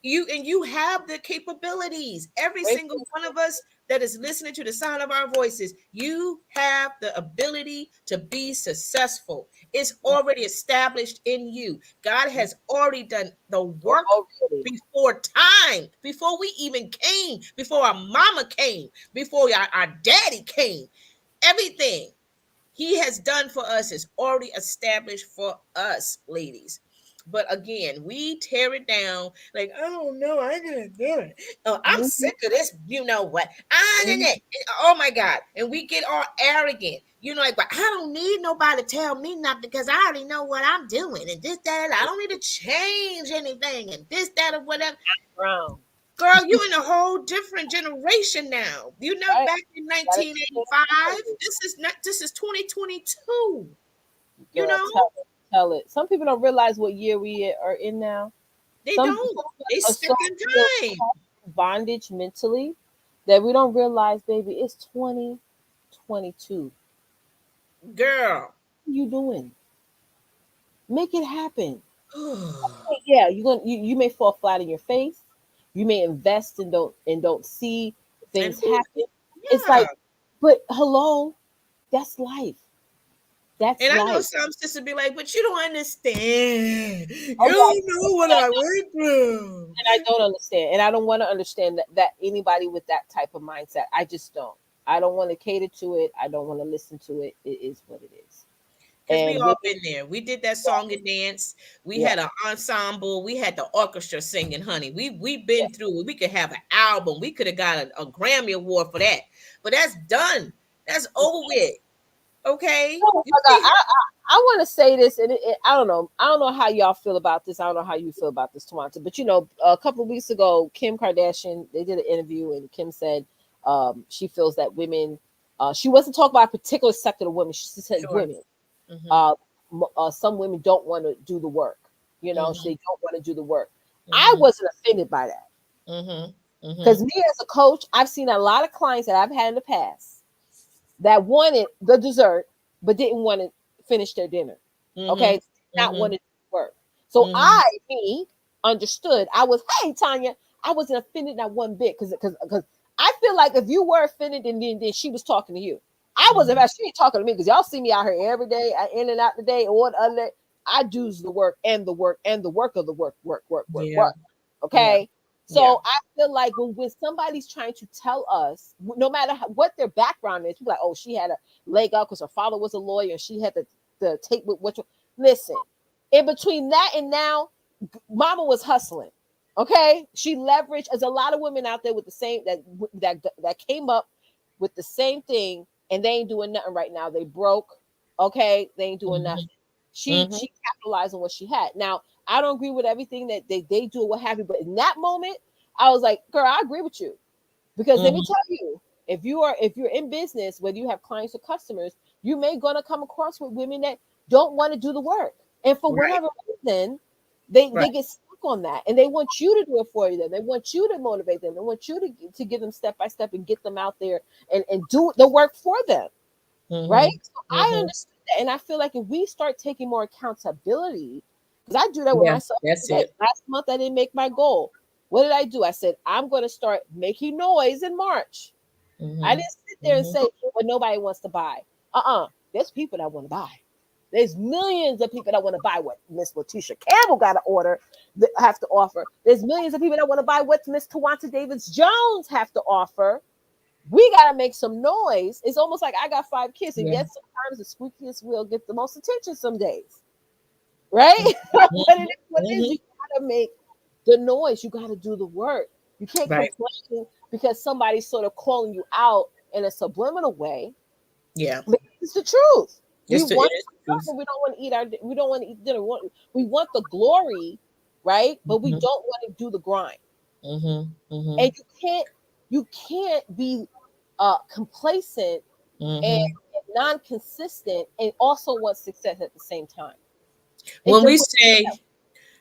You have the capabilities. Every Great single place. one of us that is listening to the sound of our voices, you have the ability to be successful. It's already established in you. God Mhm. has already done the work Already. before time, before we even came, before our mama came, before our daddy came. Everything he has done for us is already established for us, ladies. But again, we tear it down like, I don't know, I gotta do it. Oh, I'm Mhm. sick of this. You know what? I did Mhm. it. Oh my God. And we get all arrogant. Like, but I don't need nobody to tell me nothing because I already know what I'm doing and this, that, and that. I don't need to change anything and this, that, or whatever. Brown. Girl, you in a whole different generation now. You know, Right. back in Gotta be 1985. careful. This is 2022. You Girl, know, tell it. Tell it. Some people don't realize what year we are in now. they Some don't. of They us are stuck so in still time. caught in bondage mentally that we don't realize, baby, it's 2022. Girl. What are you doing? Make it happen. Yeah, you may fall flat in your face. You may invest and don't see And things who happen. It's yeah. like, but hello, that's life. That's And I know life. some sisters be like, but you don't understand. You Oh yeah, don't know what I went through. and I don't understand, and I don't want to understand that anybody with that type of mindset. I just don't. I don't want to cater to it. I don't want to listen to it. It is what it is. Because we And all women, been there. We did that song and dance. We yeah, had an ensemble. We had the orchestra singing, honey. We've yeah. been through it. We could have an album. We could have got a Grammy Award for that. But that's done. That's over with. Okay? Oh You my God, see? I want to say this, and I don't know. I don't know how y'all feel about this. I don't know how you feel about this, Twanta. But a couple of weeks ago, Kim Kardashian, they did an interview, and Kim said she feels that women. She wasn't talking about a particular sector of women. She said Sure. women. Mm-hmm. Uh, some women don't want to do the work. Mm-hmm. They don't want to do the work. I Mm-hmm. wasn't offended by that Mm-hmm. because Mm-hmm. me as a coach, I've seen a lot of clients that I've had in the past that wanted the dessert but didn't want to finish their dinner. Okay, Mm-hmm. did not want Mm-hmm. to work. So Mm-hmm. me, understood. I was, hey Tanya, I wasn't offended not one bit because I feel like if you were offended, then she was talking to you. I wasn't. Mm-hmm. She ain't talking to me because y'all see me out here every day, in and out the day, or what other day. I do the work and the work and the work of the work, work, work, work, Yeah. work. Yeah. Okay. Yeah. So I feel like when somebody's trying to tell us, no matter what their background is, people like, oh, she had a leg up because her father was a lawyer and she had to take with what. Listen, in between that and now, Mama was hustling. Okay, she leveraged. There's a lot of women out there with the same that came up with the same thing, and they ain't doing nothing right now. They broke. Okay, they ain't doing Mm-hmm. nothing. She Mm-hmm. she capitalized on what she had. Now I don't agree with everything that they do or what have you, but in that moment, I was like, girl, I agree with you because let me Mm-hmm. tell you, if you're in business, whether you have clients or customers, you may gonna come across with women that don't want to do the work, and for Right. whatever reason, they Right. get stuck on that, and they want you to do it for them. They want you to motivate them. They want you to give them step by step and get them out there and do the work for them, right? Mm-hmm. So I Mm-hmm. understand that, and I feel like if we start taking more accountability, because I do that with Yeah. myself. That's Like it. last month, I didn't make my goal. What did I do? I said I'm going to start making noise in March. I Mhm. didn't sit there and Mhm. say, "But nobody wants to buy." There's people that want to buy. There's millions of people that want to buy what Miss Leticia Campbell got to order, have to offer. There's millions of people that want to buy what Miss Tawanta Davis Jones have to offer. We got to make some noise. It's almost like I got 5 kids, and Yeah. yet sometimes the squeakiest wheel get the most attention some days, right? Mhm. What it is, Mhm. you got to make the noise. You got to do the work. You can't Right. complain because somebody's sort of calling you out in a subliminal way. Yeah. Because it's the truth. We It want is the stuff, truth. but we don't want to eat dinner. We want the glory, right? But we Mhm. don't want to do the grind. Mhm. And Mhm. you can't be complacent and Mhm. non-consistent and also want success at the same time. It When we doesn't work that say,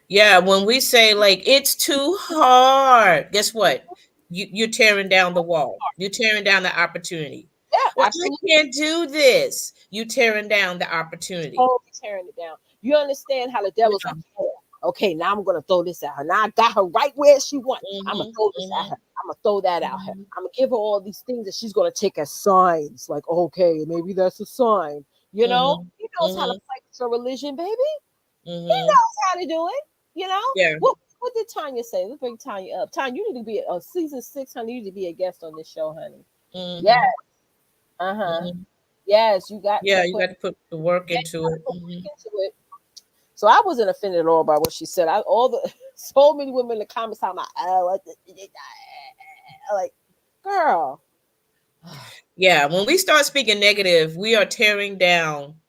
yeah, when we say like it's too hard, guess what? You're tearing down the wall. You're tearing down the opportunity. way. Well, Yeah, I absolutely. can't do this. You tearing down the opportunity. Totally tearing it down. You understand how the You devil's like, know. "Oh, okay, now I'm gonna throw this at her. Now I got her right where she wants. I'm gonna Mhm. throw this at Mhm. her. I'm gonna throw that at her. Mhm. I'm gonna give her all these things that she's gonna take as signs. Like, okay, maybe that's a sign. You know, Mhm. he knows how to Mhm. play with your religion, baby. He Mhm. knows how to do it. You know Yeah. what did Tanya say? Let's bring Tanya up. Tanya, you need to be on season 6, honey. You need to be a guest on this show, honey. Yeah. Mhm. Uh huh. Mhm. Yes, you got to Yeah, you put. got to put the work Yeah, you into got to it. put Mhm. work into it. So I wasn't offended at all by what she said. All the so many women in the comments talking about, oh, like, girl. Yeah, when we start speaking negative, we are tearing down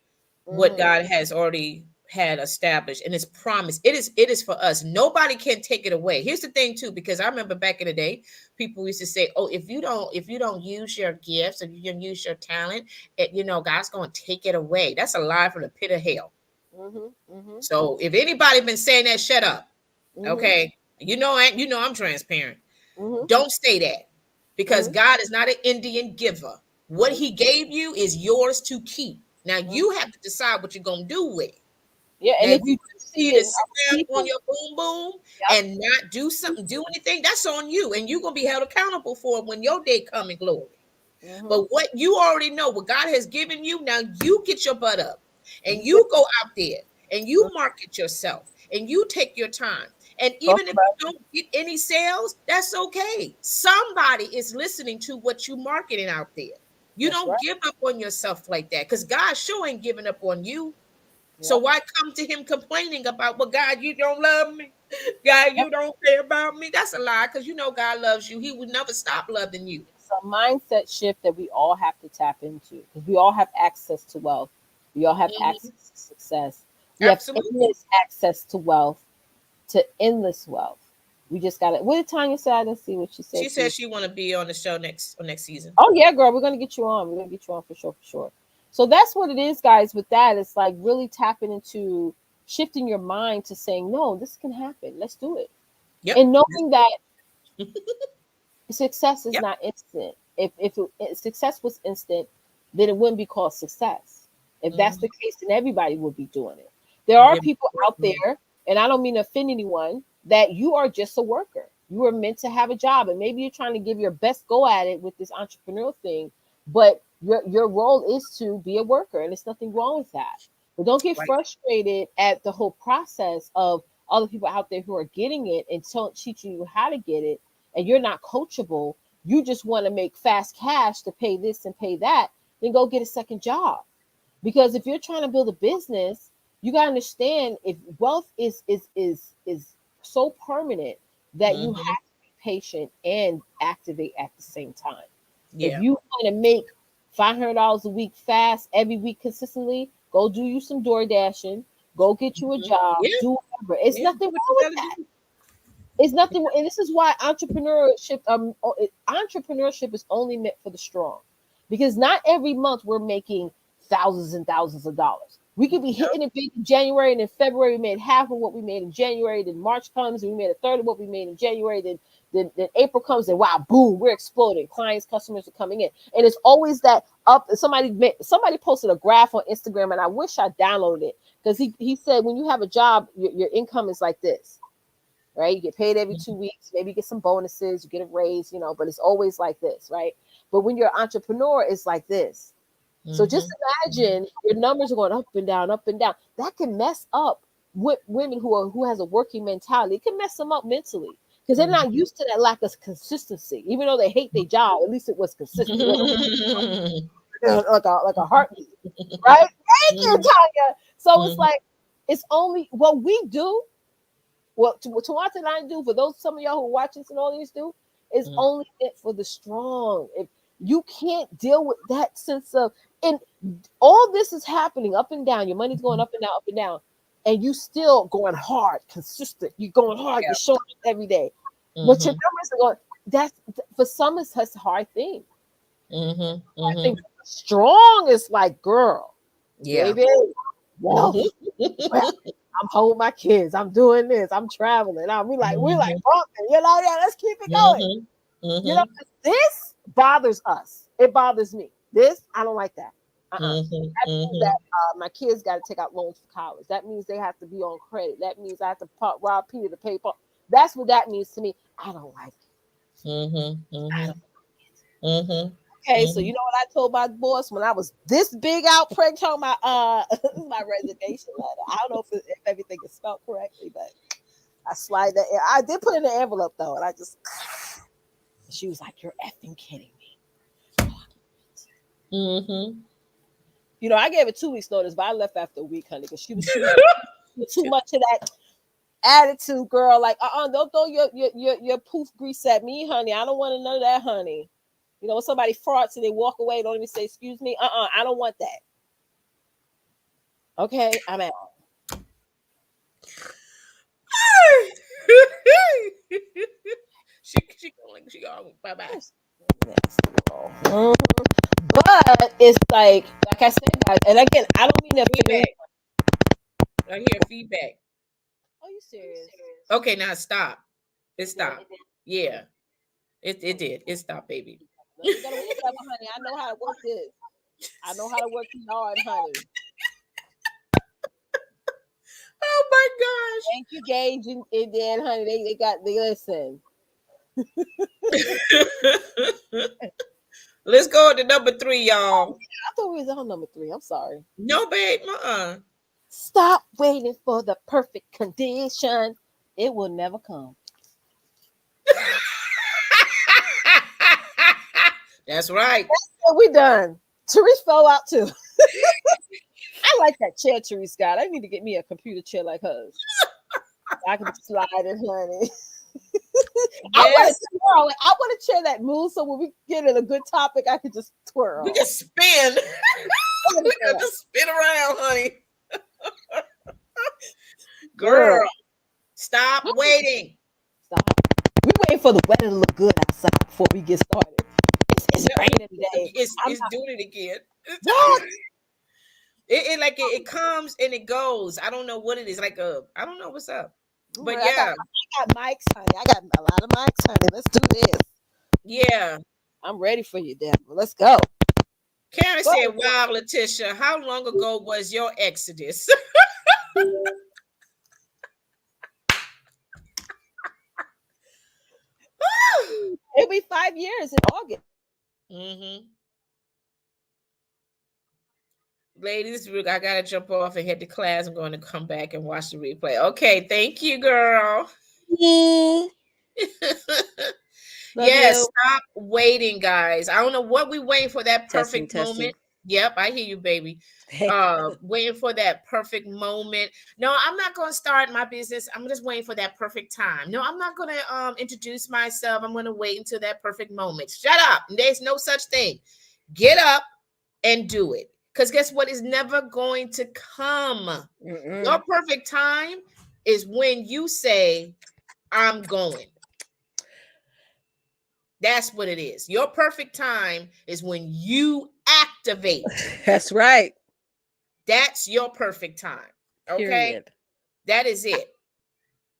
what Mm-hmm, God has already had established and his promise. It is for us. Nobody can take it away. Here's the thing too, because I remember back in the day, people used to say, "Oh, if you don't use your gifts, if you don't use your talent, God's going to take it away." That's a lie from the pit of hell. mm-hmm, mm-hmm, So if anybody been saying that, shut up. mm-hmm, Okay, I'm transparent. mm-hmm, Don't say that because mm-hmm, God is not an Indian giver. What mm-hmm, he gave you is yours to keep. Now you mm-hmm. have to decide what you're gonna do with it. Yeah, Now, and if if you you do see continue it to in sit other there on people, your boom boom yep, and not do something, do anything, that's on you, and you're gonna be held accountable for it when your day come in glory. mm-hmm, But what you already know, what God has given you, now you get your butt up and you get you go out there and you mhm, market yourself and you take your time. And talk even if you about it. don't get any sales, that's okay. Somebody is listening to what you marketing out there. You That's don't right. give up on yourself like that because God sure ain't giving up on you. So Yep. why come to him complaining about, well, God, you don't love me? God, Yep. you don't care about me? That's a lie because you know God loves you. He would never stop loving you. It's a mindset shift that we all have to tap into because we all have access to wealth. We all have Mhm. access to success. We have Absolutely. endless access to wealth, to endless wealth. We just got it. What did Tanya say? I didn't see what she She said to said you. she want to be on the show next season. Oh yeah, girl, we're gonna get you on. We're gonna get you on for sure, for sure. So that's what it is, guys. With that, it's like really tapping into shifting your mind to saying, no, this can happen. Let's do it. Yep. And knowing that success is Yep. not instant. If success was instant, then it wouldn't be called success. If that's the Mhm. case, then everybody would be doing it. There are Yeah. people out there, and I don't mean to offend anyone, that you are just a worker. You are meant to have a job, and maybe you're trying to give your best go at it with this entrepreneurial thing, but your role is to be a worker, and there's nothing wrong with that. But don't get Right. frustrated at the whole process of other people out there who are getting it and teaching you how to get it, and you're not coachable, you just want to make fast cash to pay this and pay that, then go get a second job. Because if you're trying to build a business, you got to understand if wealth is so permanent that you have Mhm. to be patient and activate at the same time. If Yeah. you want to make $500 a week fast every week consistently, go do you some door dashing, go get you a Mhm. job, Yeah. do whatever. It's Yeah. nothing Do what wrong you with gotta that. do. It's nothing, and this is why entrepreneurship is only meant for the strong, because not every month we're making thousands and thousands of dollars. We could be Yep. hitting it big in January, and in February we made half of what we made in January. Then March comes, and we made a third of what we made in January. Then April comes, and wow, boom, we're exploding. Clients, customers are coming in, and it's always that up. Somebody posted a graph on Instagram, and I wish I downloaded it because he said when you have a job, your income is like this, right? You get paid every 2 weeks, maybe you get some bonuses, you get a raise, but it's always like this, right? But when you're an entrepreneur, it's like this. So just imagine your numbers are going up and down, up and down. That can mess up with women who has a working mentality. It can mess them up mentally because they're not used to that lack of consistency. Even though they hate their job, at least it was consistent. It wasn't like a heartbeat, right? Thank you, Tanya. So it's like it's only what we do. What Twonta and I do for those some of y'all who are watching and all these do is only it for the strong. If you can't deal with that sense of and all this is happening up and down, your money's going up and down, and you still going hard, consistent. You're going hard, you're showing up every day. But your numbers are going. That's for some it's a hard thing. I think strong is like, girl, Yeah. baby, well, I'm holding my kids. I'm doing this. I'm traveling. We're like bumping. Yeah, let's keep it going. This bothers us. It bothers me. This I don't like that. That means that my kids got to take out loans for college. That means they have to be on credit. That means I have to rob Peter to pay Paul. That's what that means to me. I don't like it. I don't like it. Okay, so you know what I told my boss when I was this big out pregnant on my my resignation letter. I don't know if everything is spelled correctly, but I slide that in. I did put it in the envelope though, and I just she was like, "You're effing kidding me." You know, I gave it 2 weeks notice, but I left after a week, honey, because she was too much of that attitude, girl. Like, don't throw your poof grease at me, honey. I don't want none of that, honey. You know, when somebody farts and they walk away, don't even say excuse me. I don't want that. Okay, I'm out. she go bye bye. But it's like I said, guys, and again, I don't mean that Feedback. I hear feedback. Are you serious? Okay, now stop. It stopped. Yeah. It did. It stopped, baby. No, you gotta work that, honey. I know how to work this. I know how to work this hard, honey. Oh my gosh. Thank you, Gage and Dan, honey. They listen. Let's go to number 3, y'all. I thought we was on number 3. I'm sorry. No, babe. Stop waiting for the perfect condition. It will never come. That's right. That's it. We done. Therese fell out too. I like that chair Therese got. I need to get me a computer chair like hers. I can slide it, honey. Yes. I want a chair that moves so when we get in a good topic, I can just twirl. We can spin. We can just spin around, honey. Girl, stop waiting. Stop. We're waiting for the weather to look good outside before we get started. It's raining today. It's doing it again. It comes and it goes. I don't know what it is. I don't know what's up. But yeah. I got mics, honey. I got a lot of mics, honey. Let's do this. Yeah. I'm ready for you, Deborah. Let's go. Karen said, wow, Leticia, how long ago was your exodus? It'll be 5 years in August. Ladies, I gotta jump off and head to class. I'm going to come back and watch the replay. Okay, thank you, girl. Yes, stop waiting, guys. I don't know what we waiting for that perfect moment. Yep, I hear you, baby. Waiting for that perfect moment. No, I'm not going to start my business. I'm just waiting for that perfect time. No, I'm not going to introduce myself. I'm going to wait until that perfect moment. Shut up. There's no such thing. Get up and do it. Because guess what? It's never going to come. Your perfect time is when you say, I'm going. That's what it is. Your perfect time is when you activate. That's right. That's your perfect time. Okay. Period. That is it.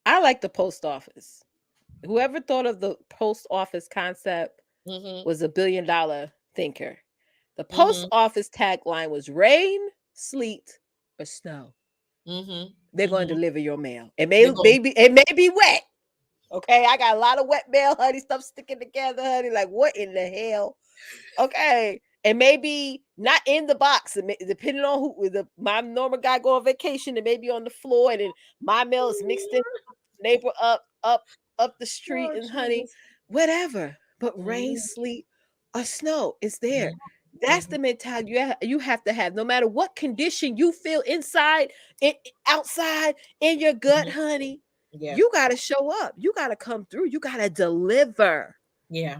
I like the post office. Whoever thought of the post office concept was a $1 billion thinker. The post office tagline was rain, sleet, or snow. They're going to deliver your mail. It may be wet. Okay, I got a lot of wet mail, honey, stuff sticking together, honey. Like, what in the hell? Okay. And maybe not in the box, depending on who my normal guy go on vacation, and maybe on the floor, and then my mail is mixed in neighbor up the street, Oh, and honey, Jesus. whatever. But rain, Mhm, sleet, or snow, it's there. mhm, That's the mhm, mentality you have to have, no matter what condition you feel inside, outside, in your gut, mhm. honey. Yeah, You got to show up. You got to come through. You got to deliver. yeah,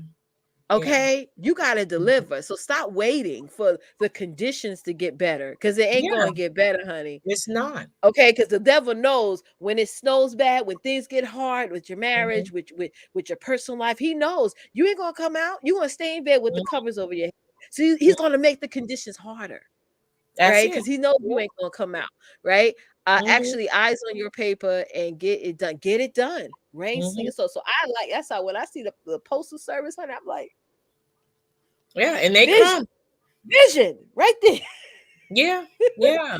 yeah, Okay, you got to mhm. deliver. So stop waiting for the conditions to get better, because it ain't Yeah, going to get better, honey. it's not. Okay, because the devil knows when it snows bad, when things get hard with your Mhm, marriage, with your personal life, he knows you ain't gonna come out. You gonna stay in bed with the mhm, covers over your head. So he's mhm. gonna make the conditions harder, That's right? it. Because he knows you Yeah. ain't gonna come out, right? Mhm, Actually, eyes on your paper and get it done. Get it done. Rain, sleet, mhm. and so. So I like that's how when I see the postal service, honey, I'm like Yeah, and they vision, come. vision, right there. Yeah, yeah.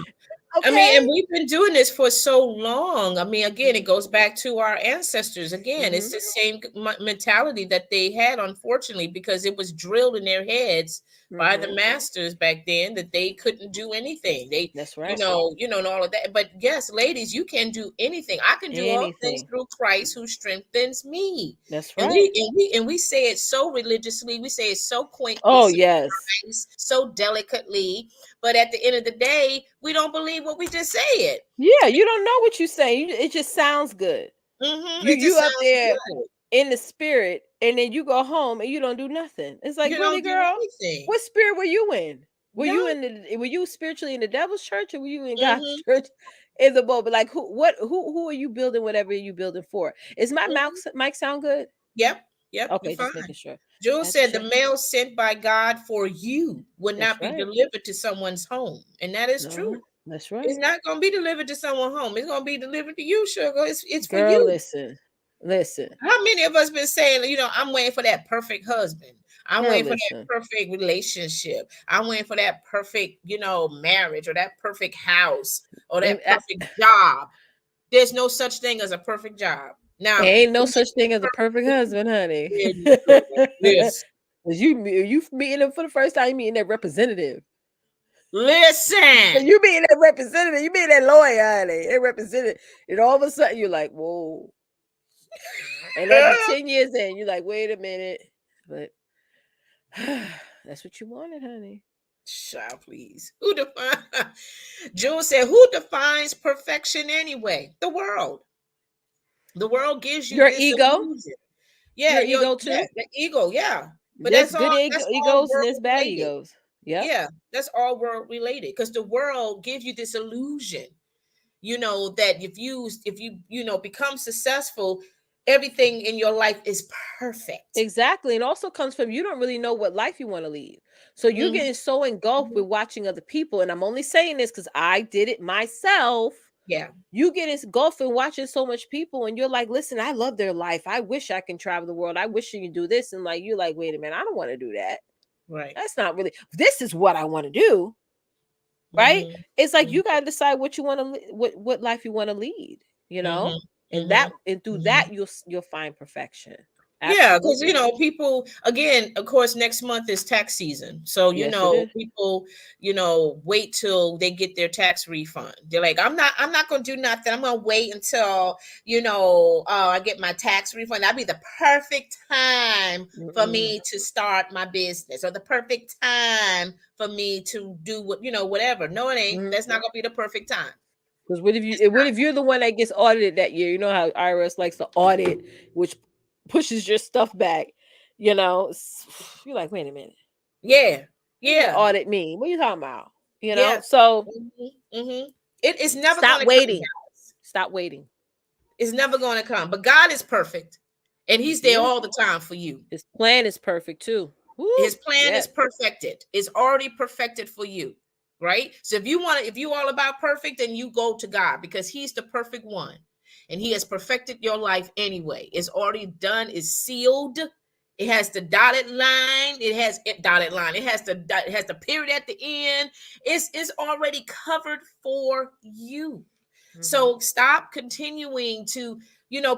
I mean, and Okay. we've been doing this for so long. I mean, again, it Mm-hmm. goes back to our ancestors. Again, Mm-hmm. it's the same mentality that they had, unfortunately, because it was drilled in their heads by the Mm-hmm. masters back then that they couldn't do anything. They, That's right. and all of that. But yes, ladies, you can do anything. I can do all things Anything. through Christ who strengthens me. That's And right. we say it so religiously. We say it so quaintly, Oh so yes. nice, so delicately, but at the end of the day, we don't believe what we just said. Yeah, you don't know what you say. It just sounds good. It You just up sounds there good. in the spirit, and then you go home and you don't do nothing. It's like, You really, don't do girl? anything. What spirit were you in? None. Were you spiritually in the devil's church, or were you in God's Mm-hmm. church in the boat? But like, who are you building whatever you building for? Is my Mm-hmm. mic sound good? Yep. Yep. You're Okay, just fine. making sure. Jules Had to said the check. mail sent by God for you would That's not be right. delivered to someone's home. And that is true. No, that's It's right. not going to be delivered to someone's home. It's going to be delivered to you, sugar. It's for Girl, you. listen. Listen. How many of us been saying, I'm waiting for that perfect husband. I'm Girl, waiting for that listen. perfect relationship. I'm waiting for that perfect, marriage or that perfect house or And that perfect job. There's no such thing as a perfect job. Now, ain't no it may such be thing as a perfect perfect. husband, honey. Yeah, girl. Listen. 'Cause you meeting him for the first time, you meeting that representative. Listen. And you meeting that representative, you meeting that lawyer, honey. That representative. And all of a sudden you're like, whoa. And that be 10 years in. You're like, wait a minute. But that's what you wanted, honey. Child, please. Who define Jules said, who defines perfection anyway? The world. The world gives you Your this ego, illusion. Yeah, your ego too. the ego, yeah. But There's good that's all egos and world there's bad related. egos. Yep. Yeah, that's all world related because the world gives you this illusion, that if you become successful, everything in your life is perfect. Exactly. And also comes from you don't really know what life you want to lead. So you're Mhm, getting so engulfed mhm. with watching other people. And I'm only saying this because I did it myself. Yeah, You get engulfed in watching so much people, and you're like, listen, I love their life. I wish I can travel the world. I wish you can do this. And like, you're like, wait a minute, I don't want to do that. right. That's not really, this is what I want to do. Right? Mhm, It's like mhm, you gotta decide what you want to what life you want to lead, you know? mhm, And that mhm, and through that mhm. you'll find perfection. Yeah, because Absolutely. people again, of course, next month is tax season. So, Yes, it is. people, wait till they get their tax refund. They're like, I'm not gonna do nothing. I'm gonna wait until, I get my tax refund. That'd be the perfect time for Mm-mm. me to start my business, or the perfect time for me to do whatever. No, it ain't. Mhm. That's not gonna be the perfect time. Because what if It's you're the one that gets audited that year? You know how IRS likes to audit, which pushes your stuff back. You're like, wait a minute, Yeah. what you mean Yeah. audit me? What are you talking about? Yeah. So Mhm. It is never stop going to come, waiting. guys. Stop waiting. It's never going to come. But God is perfect, and He's there Yeah, all the time for you. his plan is perfect too. His Woo, plan is yes. perfected. It's already perfected for you, right? So if you all about perfect, then you go to God because He's the perfect one, and He has perfected your life anyway. It's already done. It's sealed. It has the dotted line. It has it dotted line. It has the period at the end. It's already covered for you. Mhm. So stop continuing to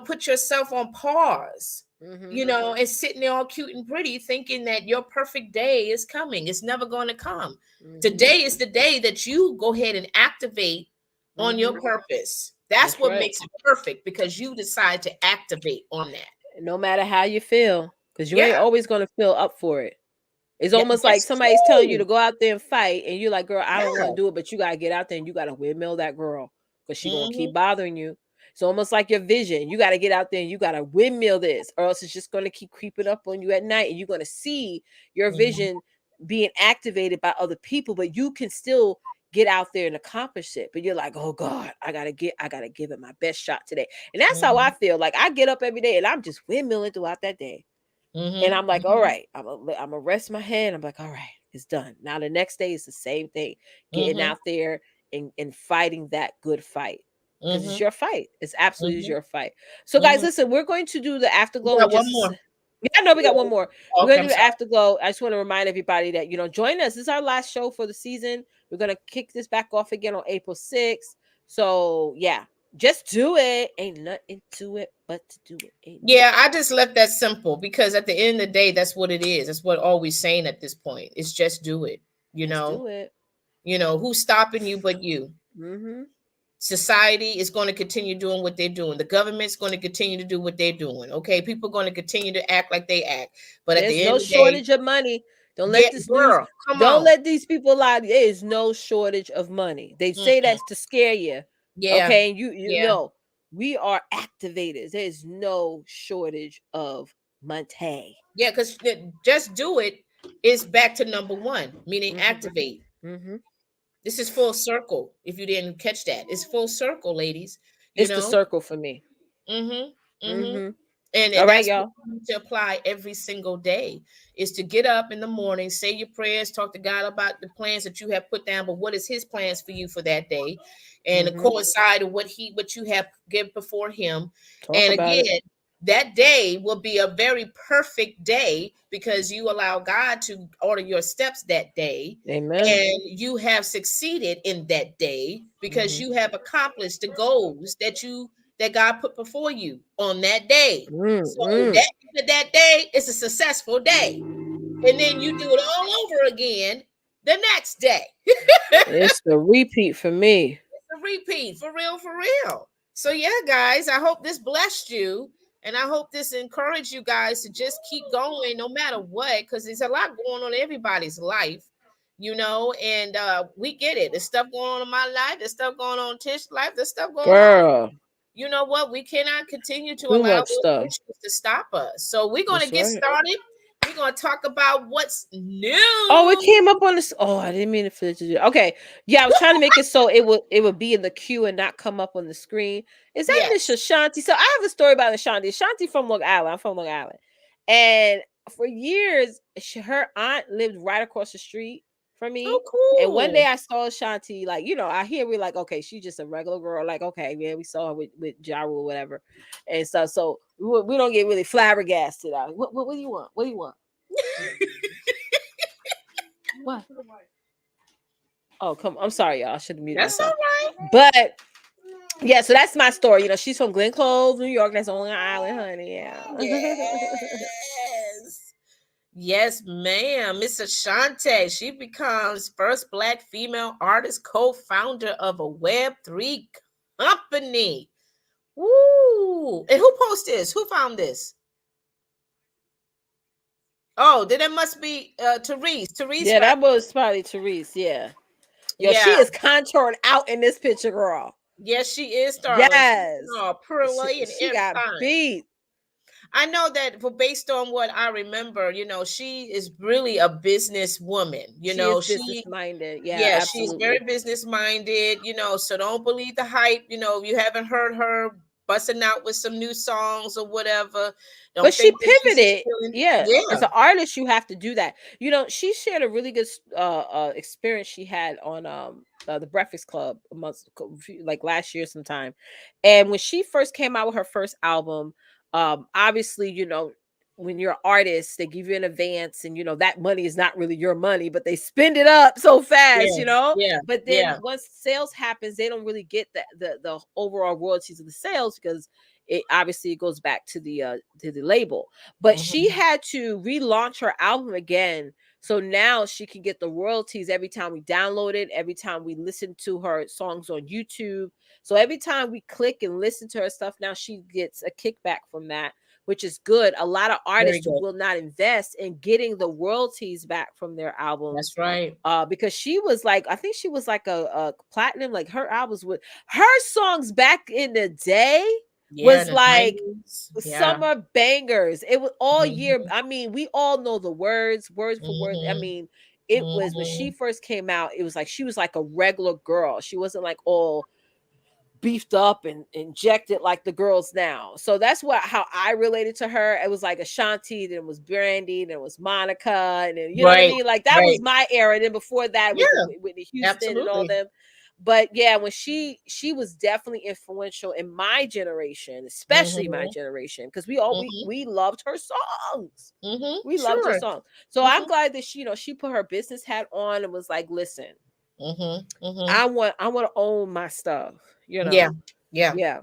put yourself on pause. Mm-hmm. you know, and sitting there all cute and pretty, thinking that your perfect day is coming. It's never going to come. Mm-hmm. Today is the day that you go ahead and activate on your Mm-hmm. purpose. That's That's what right. makes it perfect, because you decide to activate on that. No matter how you feel, because you ain't Yeah, always gonna feel up for it. It's yeah, almost like that's somebody's telling you to true. go out there and fight, and you're like, "Girl, I don't want to Yeah. do it," but you gotta get out there and you gotta windmill that girl because she gonna Mm-hmm. keep bothering you. It's almost like your vision. You gotta get out there and you gotta windmill this, or else it's just gonna keep creeping up on you at night, and you're gonna see your Mm-hmm. vision being activated by other people, but you can still get out there and accomplish it. But you're like, "Oh God, I gotta give it my best shot today," and that's how I Mm-hmm. feel. Like I get up every day and I'm just windmilling throughout that day. And I'm like, all Mm-hmm. right, I'm gonna rest my head. I'm like, all right, it's done. Now the next day is the same thing. Getting Mm-hmm. out there and fighting that good fight. Because it's Mm-hmm. your fight. It's absolutely Mm-hmm. your fight. So guys, Mm-hmm. listen, we're going to do the We afterglow in got one just more. yeah, I know we got one more. We're Okay, gonna I'm do the sorry. afterglow. I just want to remind everybody that join us. This is our last show for the season. We're gonna kick this back off again on April 6th. So yeah, just do it. Ain't nothing to it but to do it. Ain't nothing. Yeah, I just left that simple, because at the end of the day, that's what it is. That's what all we're saying at this point. It's just do it. You Just know, do it. who's stopping you but you? Mm-hmm. Society is going to continue doing what they're doing. The government's going to continue to do what they're doing. Okay, people are going to continue to act like they act. But at There's the end no of the day, shortage of money. Don't yeah, let this news, girl, come don't on. let these people lie. There is no shortage of money. They say Mm-mm. that's to scare you. Yeah, Okay. And you yeah, know, we are activators. There's no shortage of money. yeah. Because just do it is back to number one, meaning Mm-hmm. activate. Mm-hmm. This is full circle. If you didn't catch that, it's full circle, ladies. You It's the know. circle for me. Mm-hmm. Mm-hmm. Mm-hmm. And All right, that's what y'all. you need to apply every single day, is to get up in the morning, say your prayers, talk to God about the plans that you have put down, but what is his plans for you for that day, and to Mm-hmm. coincide with what you have given before him. Talk And about it. again, that day will be a very perfect day, because you allow God to order your steps that day, Amen. and you have succeeded in that day, because Mm-hmm. you have accomplished the goals that God put before you on that day. So Mm-hmm. that day is a successful day. And then you do it all over again the next day. It's the repeat for me. A repeat, for real, for real. So yeah, guys, I hope this blessed you. And I hope this encouraged you guys to just keep going no matter what, because there's a lot going on in everybody's life, and we get it. There's stuff going on in my life, there's stuff going on in Tish's life, there's stuff going on. Girl. You know what? We cannot continue to Too allow much those stuff. issues to stop us. So we're going to That's get right. started. We're going to talk about what's Oh, it new. came up on this. Oh, I didn't mean to finish it. Okay, yeah, I was trying to make it so it would be in the queue and not come up on the screen. Is that Miss Yes. Ashanti? So I have a story about Ashanti. Ashanti from Long Island. I'm from Long Island, and for years, her aunt lived right across the street from Oh, me. And one day cool. I saw Ashanti, like I hear we like, okay, she's just a regular girl. Like, okay, yeah, we saw her with Ja Rule, whatever, and stuff. So we don't get really flabbergasted out. What do you want? What do you want? What? Oh, come. I'm sorry, y'all. I should have muted That's all myself. right. But yeah, so that's my story. She's from Glen Clove, New York. That's on Long Island, honey. Yeah. Yes. Yes, ma'am. Miss Ashante. She becomes first Black female artist, co-founder of a Web3 company. Woo! And who posted this? Who found this? Oh, then it must be Therese. Therese Yeah, found. that was probably Therese. Yeah. Yo, she Yeah. is contoured out in this picture, girl. Yes, she is, darling. She's Yes. all She, pearly and she got everything. beat. I know that, but based on what I remember, she is really a businesswoman. She is business minded. Yeah, Yeah, she's very absolutely. business minded, so don't believe the hype. If you haven't heard her busting out with some new songs or whatever, But don't she think that she's just pivoted. feeling. Yeah. As Yeah, an artist, you have to do that. She shared a really good experience she had on the Breakfast Club like last year sometime. And when she first came out with her first album, obviously, when you're an artist, they give you an advance, and that money is not really your money, but they spend it up so fast, yeah, yeah, but then yeah, once sales happens, they don't really get the overall royalties of the sales because it obviously goes back to the label. But she Mhm. had to relaunch her album again, so now she can get the royalties every time we download it, every time we listen to her songs on YouTube. So every time we click and listen to her stuff, now she gets a kickback from that, which is good. A lot of Very artists good. will not invest in getting the royalties back from their That's albums, right. because she was like, I think she was like a platinum, like her albums with her songs back in the day Yeah, in was the like 90s. Yeah. summer bangers. It was all year. Mhm. I mean, we all know the words, word for word. I Mhm. mean, it was when she Mhm. first came out, it was like she was like a regular girl. She wasn't like all beefed up and injected like the girls now. So that's what how I related to her. It was like Ashanti, then it was Brandy, then it was Monica, and then you know what I Right. mean? Like that was Right. my era. And then before that was the Yeah, Whitney Houston and all absolutely. them. But yeah, when she was definitely influential in my generation, especially my Mhm. generation, because we all Mhm. we loved her songs. Mhm. We loved her Sure. songs. So I'm Mhm. glad that she, you know, she put her business hat on and was like, listen, Mhm. Mhm. I want to own my stuff, you Yeah. know. Yeah. Yeah.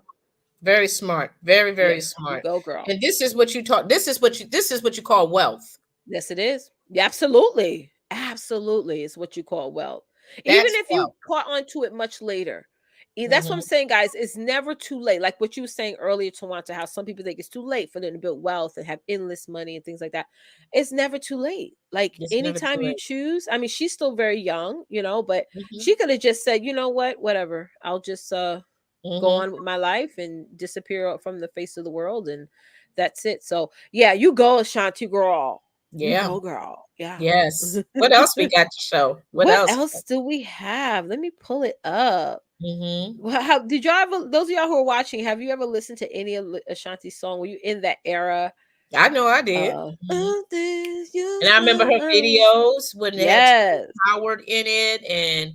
Very smart. Very, Yeah, very you smart. go, girl. And this is what you taught. This is what you call wealth. Yes, it is. Yeah, absolutely. Absolutely. It's what you call wealth. Even That's if you wealth. caught on to it much later. That's what I'm Mhm. saying, guys. It's never too late. Like what you were saying earlier, to want to how some people think it's too late for them to build wealth and have endless money and things like that. It's never too late. Like It's never too anytime you late. choose, I mean, she's still very young, you know, but Mhm. she could have just said, you know what, whatever. I'll just go Mhm. on with my life and disappear from the face of the world, and that's it. So yeah, you go, Ashanti girl. You Yeah. go, girl. Yeah. Yes. What else we got to show? What What else? else do we have? Let me pull it up. Mhm. Well, how did y'all ever? Those of y'all who are watching, have you ever listened to any of Ashanti's song? Were you in that era? I know I did. Mhm. Oh, this And you I remember her smile. videos when they had Terrence Yes, Howard in it and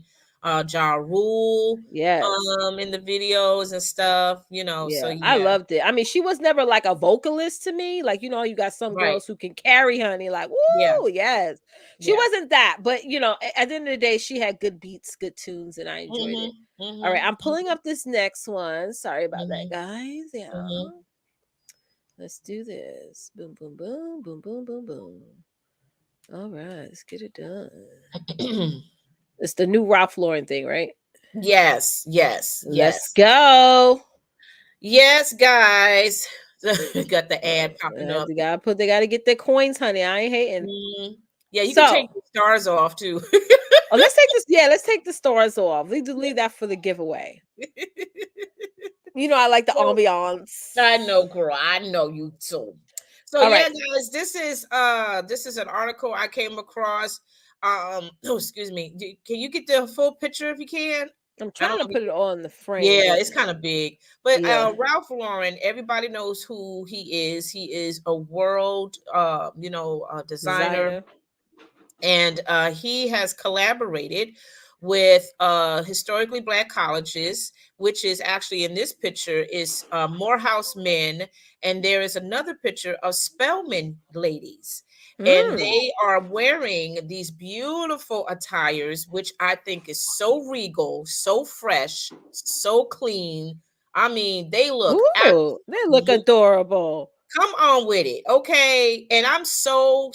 Ja Rule yes. in the videos and stuff, so Yeah, I yeah. loved it. I mean, she was never like a vocalist to me. Like, you know, you got some Right. girls who can carry, honey. Like, Yeah. woo, yes. She Yeah. wasn't that, but you know, at the end of the day, she had good beats, good tunes, and I enjoyed Mhm. it. All right, Mhm. I'm pulling up this next one. Sorry about that, Mhm. guys. Yeah, Mhm. let's do this. Boom, boom, boom, boom, boom, boom, boom. All right, let's get it done. Mhm. It's the new Ralph Lauren thing, right? Yes, yes, Let's yes. go. Yes, guys. Got the ad popping up. They gotta get their coins, honey. I ain't hating. Mhm. Yeah, you can So, take the stars off too. oh, let's take this. Yeah, let's take the stars off. Leave that for the giveaway. You know, I like the So, ambiance. I know, girl. I know you too. So All yeah, right, guys, this is an article I came across. Oh, excuse me. Can you get the full picture if you can? I'm I trying don't to know. put it all in the frame, Yeah, but it's kind of big. But yeah, Ralph Lauren, everybody knows who he is. He is a world designer, designer. and he has collaborated with historically black colleges, which is actually in this picture is Morehouse men, and there is another picture of Spelman ladies, and Mm. they are wearing these beautiful attires, which I think is so regal, so fresh, so clean. I mean, they look Ooh, they look absolutely. adorable. Come on with it, okay? And I'm so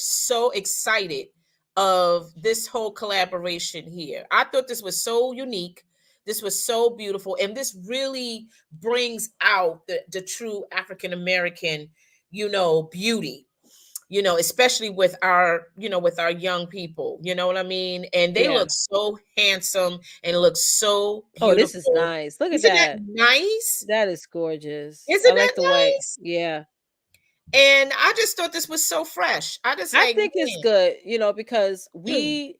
excited of this whole collaboration here. I thought this was so unique. This was so beautiful, and this really brings out the true African American, beauty. Especially with our young people. You know what I mean? And they Yeah. look so handsome and look so Oh, this is beautiful. nice. Look at Isn't that that. nice? That is gorgeous. I Isn't that like the white. nice? Yeah. And I just thought this was so fresh. I just I like, think it's good, you know, because man. we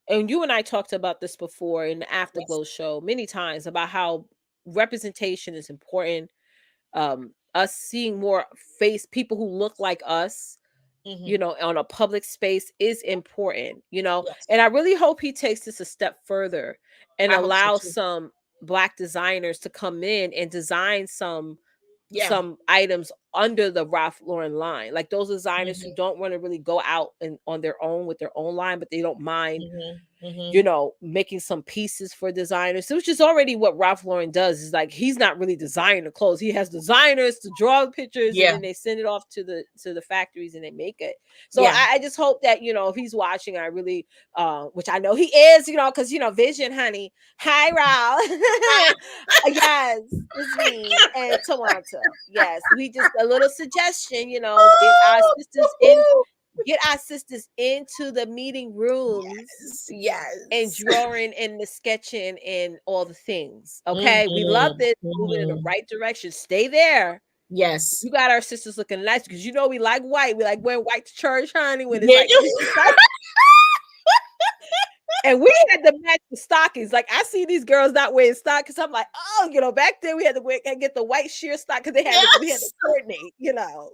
and you and I talked about this before in the Yes. Afterglow show many times about how representation is important. Us seeing more face people who look like us, you Hmm. know, on a public space is important, you know. Yes. And I really hope he takes this a step further and I hope so allow too. some black designers to come in and design Yeah. some items under the Ralph Lauren line, like those designers who Mhm. don't want to really go out and on their own with their own line, but they don't mind, Mhm. Mhm. you know, making some pieces for designers, which is already what Ralph Lauren does. Is like he's not really designing the clothes. He has designers to draw the pictures and Yeah. then they send it off to the factories and they make it. So Yeah. I just hope that, you know, if he's watching, I really which I know he is, you know, because you know, Vision, honey. Hi, Ralph. Yes, it's me and Tawanta. Yes, we just a little suggestion, you know, Oh, woo-hoo. get our sisters into the meeting rooms Yes. and Yes. drawing and the sketching and all the things. Okay. We love Mhm. this. Moving in the Mhm. right direction. Stay there. Yes. You got our sisters looking nice because you know we like white. We like wearing white to church, honey, when it's Yeah. like Christmas time. And we had to match the stockings. Like I see these girls not wearing stockings. I'm like, oh, you know, back then we had to wear and get the white sheer stock because we had to Yes. coordinate, you know.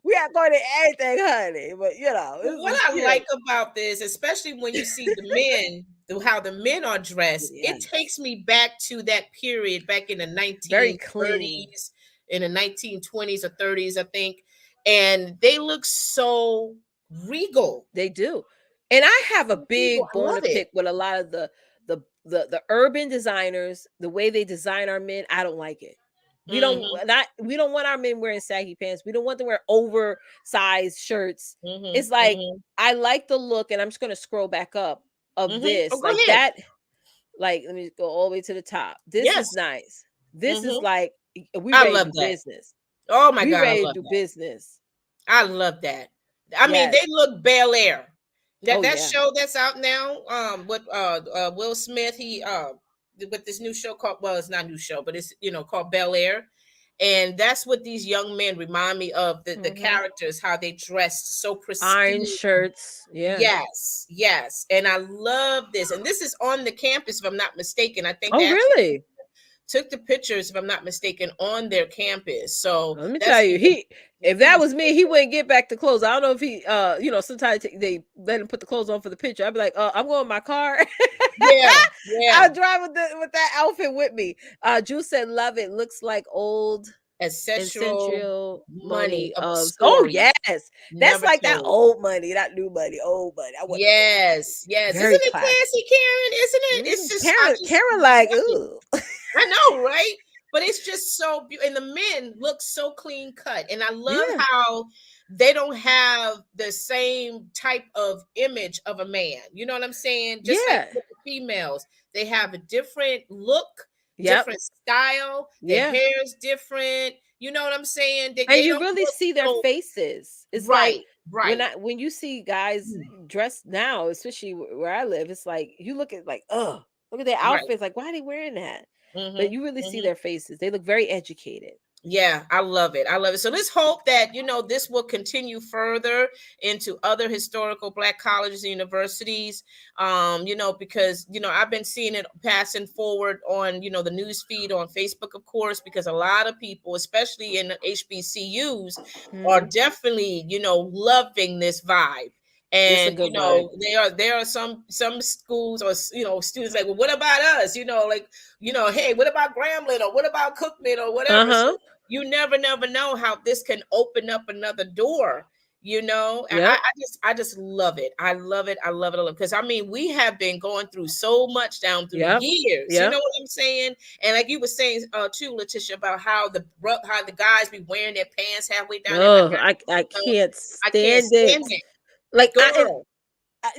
We had going to everything, honey. But you know, But this what is I cute. like about this, especially when you see the men, how the men are dressed, it Yes. takes me back to that period back in the Very clean. 1930s, in the 1920s or 30s, I think. And they look so regal. They do. And I have a Regal. big I bone love to it. pick with a lot of the urban designers, the way they design our men. I don't like it. Hmm. We don't want our men wearing saggy pants. We don't want them wear oversized shirts. Hmm. It's like Hmm. I like the look, and I'm just gonna scroll back up of Hmm. Oh, this. go Like ahead. that, like let me go all the way to the top. This is Yes. nice. This is Hmm. like we I ready to love do that. business. Oh my We God, I ready to love do that. business. I love that. I mean, Yes. they look Bel Air. That Oh that yeah. show that's out now, with Will Smith, he with this new show called, well, it's not a new show, but it's, you know, called Bel Air. And that's what these young men remind me of, the Hmm. characters, how they dressed so Iron pristine. shirts. Yeah. Yes, yes. And I love this. And this is on the campus, if I'm not mistaken. I think they Oh, actually really? took the pictures, if I'm not mistaken, on their campus. So Let me tell that's you, even, he if that was me, he wouldn't get back the clothes. I don't know if he you know, sometimes they let him put the clothes on for the picture. I'd be like, I'm going in my car. yeah, yeah. I'll drive with that outfit with me. Juice said, love it. Looks like old Ancestral essential money money of a of story yes. That's never like that told. old money, not new money, old money. I want the old money. Yes, yes. Isn't Very it classy. classy, Karen? Isn't it? It's just, I just Karen like, love it. ooh. I know, right? But it's just so beautiful. And the men look so clean cut. And I love Yeah. how they don't have the same type of image of a man. You know what I'm saying? Just like Yeah. with the females, they have a different look, Yep. different style. Their Yeah. hair is different. You know what I'm saying? They, And they you don't really look see their so faces. It's like right, right. when you see guys Mm. dressed now, especially where I live, it's like you look at like, oh, look at their Right. outfits. Like, why are they wearing that? But Hmm. you really see Hmm. their faces. They look very educated. Yeah, I love it. I love it. So let's hope that, you know, this will continue further into other historical Black colleges and universities. You know, because, you know, I've been seeing it passing forward on, you know, the news feed on Facebook, of course, because a lot of people, especially in the HBCUs, are Hmm. definitely, you know, loving this vibe. It's a And you good vibe. know, there are some schools, or, you know, students like, well, what about us? You know, like, you know, hey, what about Grambling, or what about Cookman, or Uh whatever? So huh. you never know how this can open up another door. You know, Yep. I just love it. I love it. I love it. I love it. Because I mean, we have been going through so much down through the Yep. years. You know Yep. what I'm saying? And like you were saying, too, Letitia, about how the guys be wearing their pants halfway down their Oh, I back. can't I can't stand it. stand it, Like girl.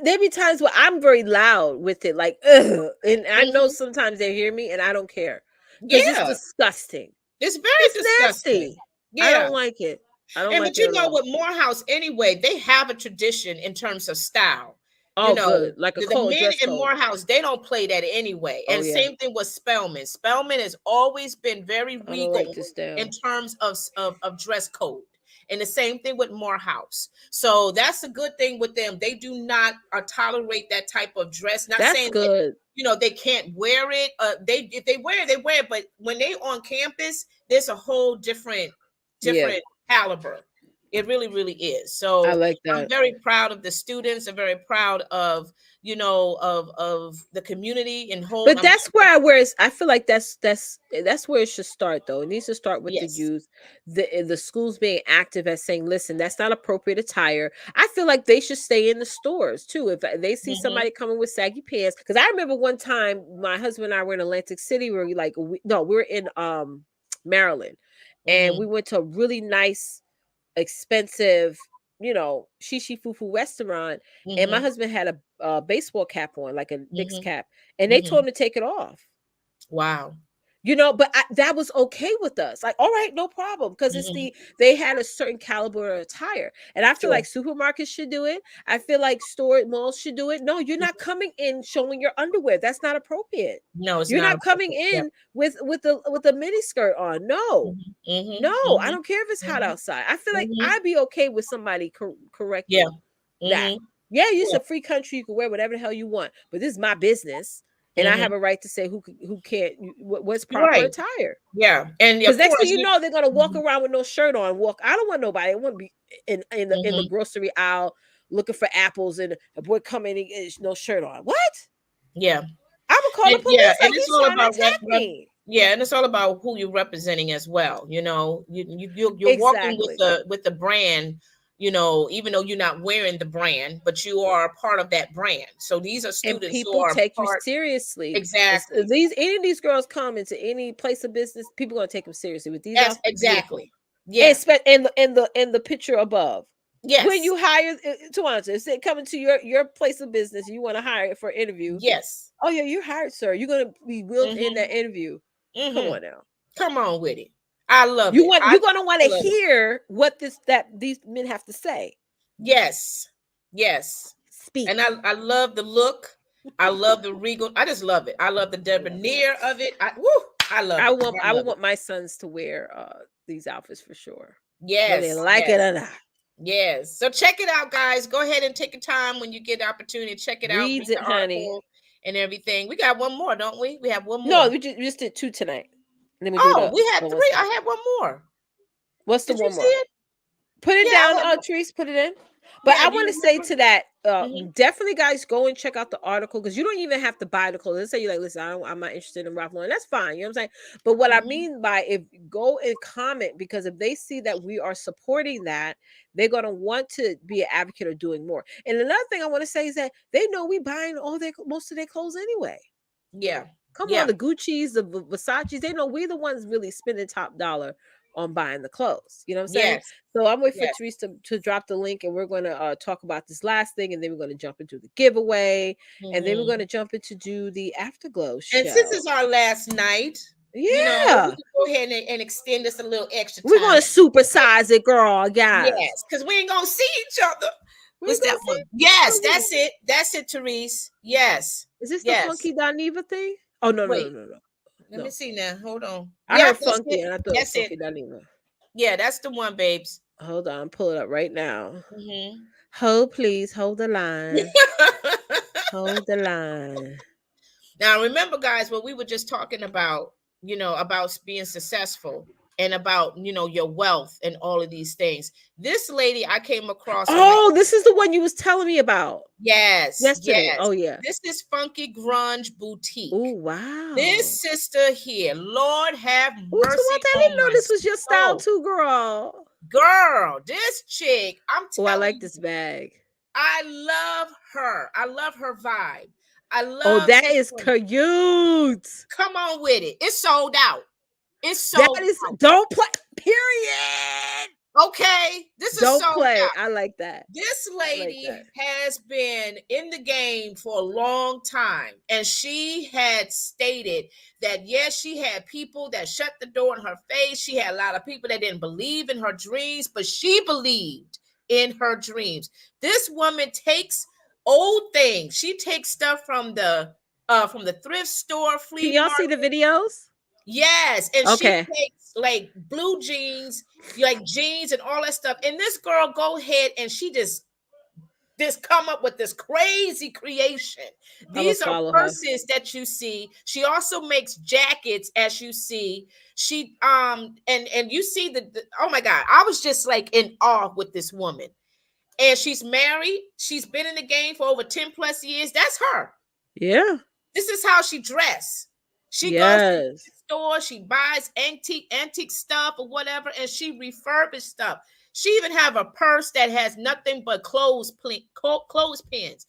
there be times where I'm very loud with it, like, ugh, and I know Hmm. sometimes they hear me, and I don't care because it's Yeah, disgusting. it's very It's disgusting. nasty. I Yeah. don't like it. I don't And like but it you at know, all. with Morehouse anyway, they have a tradition in terms of style. You Oh, know, good. Like a the code, men dress in code. Morehouse, they don't play that anyway. Oh And yeah, same thing with Spelman. Spelman has always been very I don't like regal this in style. terms of dress code. And the same thing with Morehouse. So that's a good thing with them. They do not tolerate that type of dress. Not That's saying that, good. you know, they can't wear it. They, if they wear it, they wear it. But when they on campus, there's a whole Yeah, different caliber. It really, really is. I So like I'm that. very proud of the students. I'm very proud of, of the community in whole. But that's where I feel like that's where it should start though. It needs to start with the Yes. youth, the schools being active as saying, listen, that's not appropriate attire. I feel like they should stay in the stores too. If they see Mm-hmm. somebody coming with saggy pants, because I remember one time my husband and I were in Atlantic City, where no, we are in Maryland, and we Mm-hmm. went to a really nice, expensive, shishi fufu restaurant, and my Mm-hmm. husband had a baseball cap on, like a Knicks Mm-hmm. cap, and they told Mm-hmm. him to take it off. Wow. But that was okay with us. Like, all right, no problem, because Mm-hmm. they had a certain caliber of attire, and I feel Sure. like supermarkets should do it. I feel like store malls should do it. No, you're not Mhm. coming in showing your underwear. That's not appropriate. No, it's You're not not coming appropriate. Yep. in with a mini skirt on. No, Mm-hmm. Mm-hmm. no, I Mm-hmm. don't care if it's hot Mm-hmm. outside. I feel like Mm-hmm. I'd be okay with somebody Yeah. correcting that. Mm-hmm. Yeah, it's Yeah. a free country. You can wear whatever the hell you want, but this is my business, and I Mm-hmm. have a right to say who can't, what's You're proper right. attire. Yeah. And Because of next thing course you you. know, they're gonna walk Mhm. around with no shirt on. I don't want nobody. I want to be in the Mhm. grocery aisle looking for apples, and a boy coming in and no shirt on. What? Yeah. I would call the And yeah, police. and Like, it's he's all trying to about attack me. yeah, and it's all about who you're representing as well. You're walking Exactly. with the brand. Even though you're not wearing the brand, but you are a part of that brand. So these are And students who people are take you part. seriously. If Exactly. these any of these girls come into any place of business, people gonna take them seriously with these Yes, outfits. Beautiful. exactly. And Yeah. in the picture above, when Yes. you hire Twonta, if they come into your place of business, you want to hire it for an interview. Yes. Oh yeah, you're hired, sir. You're gonna be wheeled in Mm-hmm. that interview. Come Mm-hmm. on now. Come on with it. I love You it. want I you're gonna want to love it. hear what these men have to say. Yes. Yes. And Speak. I love the look. I love the regal. I just love it. I love the I love it. debonair of it. I love I it. want I I would love it. want my sons to wear these outfits for sure, whether they Yes, like it yes, or not. yes. So check it out, guys. Go ahead and take your time when you get the opportunity. Check it out, Reads read the it, honey. article and everything. We got one more, don't we? We have one No, more. we just did two tonight. And then we do Oh, the we had one three. Sunday. I had one more. What's the Did you one see more? it? Put it Yeah, I down, had one. Therese. Put it in. But Yeah, I do want you to say remember? to that, Mm-hmm. definitely, guys, go and check out the article, because you don't even have to buy the clothes. Let's say you're like, listen, I'm not interested in Ralph Lauren. That's fine. You know what I'm saying? But what I Mm-hmm. mean by, if go and comment, because if they see that we are supporting that, they're gonna want to be an advocate of doing more. And another thing I want to say is that they know we buying most of their clothes anyway. Yeah. Come on, Yeah. the Gucci's, the Versace's, they know we the ones really spending top dollar on buying the clothes. You know what I'm saying? Yes. So I'm waiting for Yes. Therese to drop the link, and we're going to talk about this last thing, and then we're going to jump into the giveaway, and then we're going Mm-hmm. to jump into do the Afterglow And since show. it's our last night, we Yeah, can go ahead and extend this a little extra we're going time. to supersize it, girl. Yes, Yes, because we ain't gonna see each other. we're What's going that to see. one? Yes, We're that's gonna- it. That's it, Therese. Yes. Is this the Yes. Funky Dineva thing? Oh, no, no, no, Wait, no, no, let me no. see now. Hold on. I Yep, heard that's Funky, it. and I thought it was That's it. Funky Dineva. Yeah, that's the one, babes. Hold on, pull it up right now. Hmm. Hold, please, hold the line. Hold the line. Now, remember, guys, what we were just talking about, about being successful and about, your wealth and all of these things. This lady I came across on my. Oh, this is the one you was telling me about Yes, yesterday. yes. Oh yeah. This is Funky Grunge Oh Boutique. wow. This sister here, Lord have Oh, mercy Tawanda, I on didn't know my this was your style soul. too, girl. Girl, this chick, I'm Oh, I like telling this you, bag. I love her. I love her vibe. I Oh, love that this is woman. cute. Come on with it. It's sold out. It's That sold is, out. don't play. Period. Okay, this is Don't sold play. out. I like that. This I like lady that. has been in the game for a long time, and she had stated that yes, she had people that shut the door in her face. She had a lot of people that didn't believe in her dreams, but she believed in her dreams. This woman takes old things. She takes stuff from the thrift store, Can flea y'all see the market. videos? Yes, and she Okay. takes like blue jeans, like jeans and all that stuff. And this girl go ahead and she just this come up with this crazy creation. I'm gonna These are follow her. purses that you see. She also makes jackets, as you see. She and you see the oh my God, I was just like in awe with this woman. And she's married. She's been in the game for over 10 plus years. That's her. Yeah. This is how she dress. She goes to the Yes. store, she buys antique stuff or whatever, and she refurbished stuff. She even have a purse that has nothing but clothespins.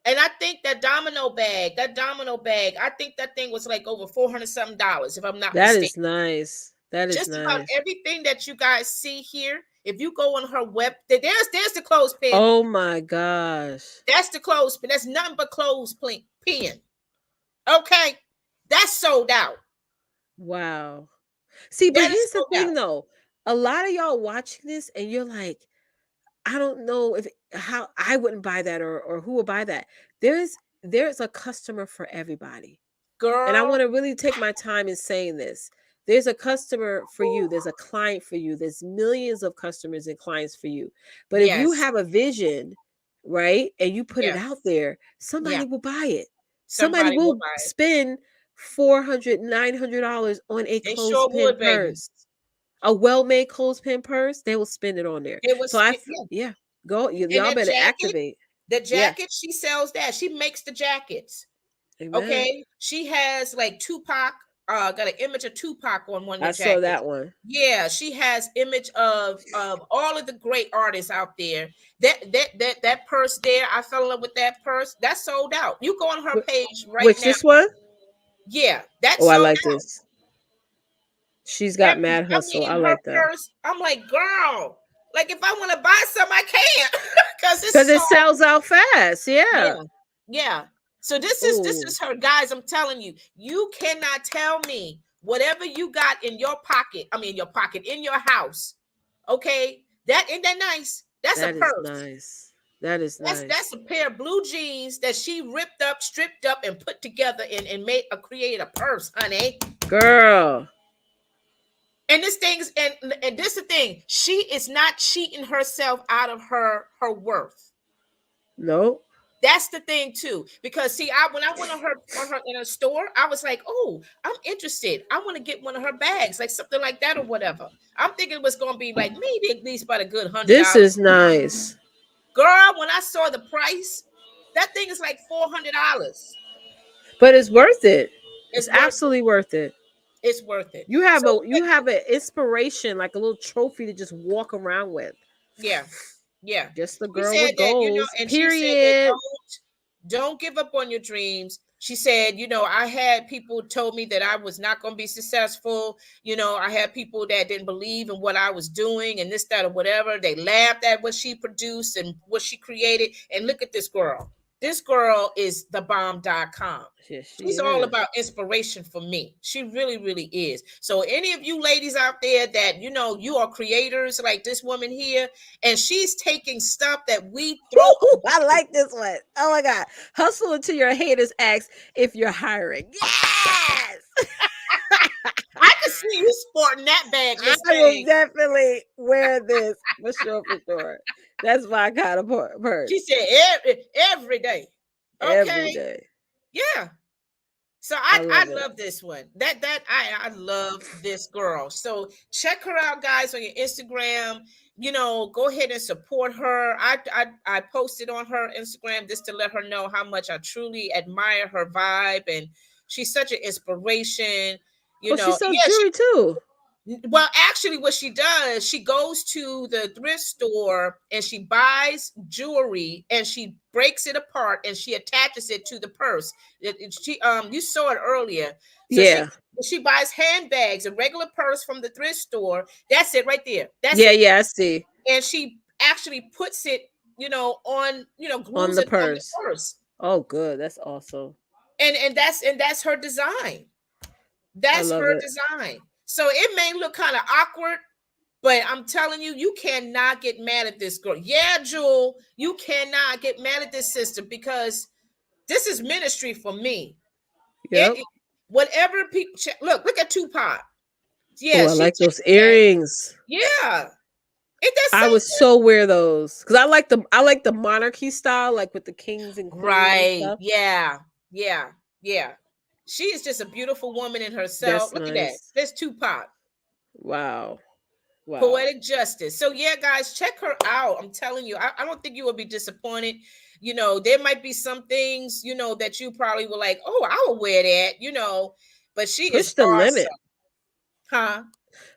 And I think that domino bag, I think that thing was like over 400 something dollars, if I'm not That mistaken. is nice. That is Just about nice. everything that you guys see here, if you go on her web, there's the clothespin. Oh my gosh. That's the clothespin. That's nothing but clothespin. Okay, that's sold out. Wow. See, but That is here's the sold out. thing though. A lot of y'all watching this and you're like, I don't know if how I wouldn't buy that or who would buy that. There's a customer for everybody. And I Girl. want to really take my time in saying this. There's a customer for you, Ooh, there's a client for you, there's millions of customers and clients for you. But if you yes. have a vision, right, and you put it Yeah. out there, Yeah. somebody will buy it. Somebody Somebody will will buy it. spend $400, $900 on a They sure clothespin would, baby. purse. A well-made clothespin purse, they will spend it on there. It was So yeah. yeah, go And y'all that better jacket, activate. the Yeah. jacket, she sells that. She makes the jackets. Amen. Okay. She has like Tupac, got an image of Tupac on one of I the saw jackets. that one. Yeah, she has image of all of the great artists out there. That purse there, I fell in love with that purse. That's sold out. You go on her Wh- page right Which now. this one? Yeah, that's Oh, I sold like out. this. She's got mad I hustle. I mean, her like that. purse. I'm like, girl, like if I want to buy some, I can, because it's Because so it sells out fast. Yeah. yeah, yeah. So this is Oh, her, guys. I'm telling you, you cannot tell me whatever you got in your pocket. I mean, your pocket in your house. Okay, that ain't that nice. That's a that is purse. nice. That is That's nice. a pair of blue jeans that she ripped up, stripped up, and put together and made a create a purse, honey. Girl. And this thing's and this is the thing. She is not cheating herself out of her worth. Nope. That's the thing too, because see, I when I went on her in a store, I was like, "Oh, I'm interested. I want to get one of her bags, like something like that or whatever." I'm thinking it was going to be like maybe at least about a good hundred This dollars. is nice. Girl, when I saw the price, that thing is like $400. But it's worth it. It's It's worth it. absolutely worth it. It's worth it. You So have a you have an inspiration, like a little trophy to just walk around with. yeah, yeah. Just the She girl said with that, goals. and she said that Period. don't give up on your dreams. She said, I had people told me that I was not going to be successful. I had people that didn't believe in what I was doing and this, that, or whatever. They laughed at what she produced and what she created. And look at this girl. This girl is thebomb.com. Yes, she She's all is. about inspiration for me. She really, really is. So any of you ladies out there that, you are creators like this woman here, and she's taking stuff that we throw Woo, I away. like this one. Oh my God. Hustle until your haters ask if you're hiring. Yes. I could see you sporting that bag, I Miss will Thing. definitely wear this for sure, for sure. That's my kind of She purse said every day. every Okay. day. Yeah. So I I love it. love this one. I love this girl. So check her out, guys, on your Instagram. Go ahead and support her. I posted on her Instagram just to let her know how much I truly admire her vibe, and she's such an inspiration. Oh, she sells Yeah, jewelry too. well, actually, what she does, she goes to the thrift store and she buys jewelry and she breaks it apart and she attaches it to the purse. You saw it earlier. So Yeah. she buys handbags, a regular purse from the thrift store. That's it right there. That's Yeah, it. yeah, I see. And she actually puts it, on, On glues the it on the purse. purse. Oh, good. That's awesome. And that's her design. I That's love her it. design. So it may look kind of awkward, but I'm telling you, you cannot get mad at this girl. Yeah, Jewel, you cannot get mad at this sister because this is ministry for me. Yep. Whatever people look at Tupac. Oh, Yeah, I she like those takes that. earrings. Yeah, Ain't that I would something? so wear those because I like the monarchy style, like with the kings and queens and Right. stuff. Yeah. Yeah. Yeah. She is just a beautiful woman in herself. That's Look at that. nice. There's Tupac. Wow. Wow. Poetic Justice. So yeah, guys, check her out. I'm telling you, I don't think you will be disappointed. There might be some things, that you probably were like, oh, I will wear that, but she is Push the limit. awesome. Huh?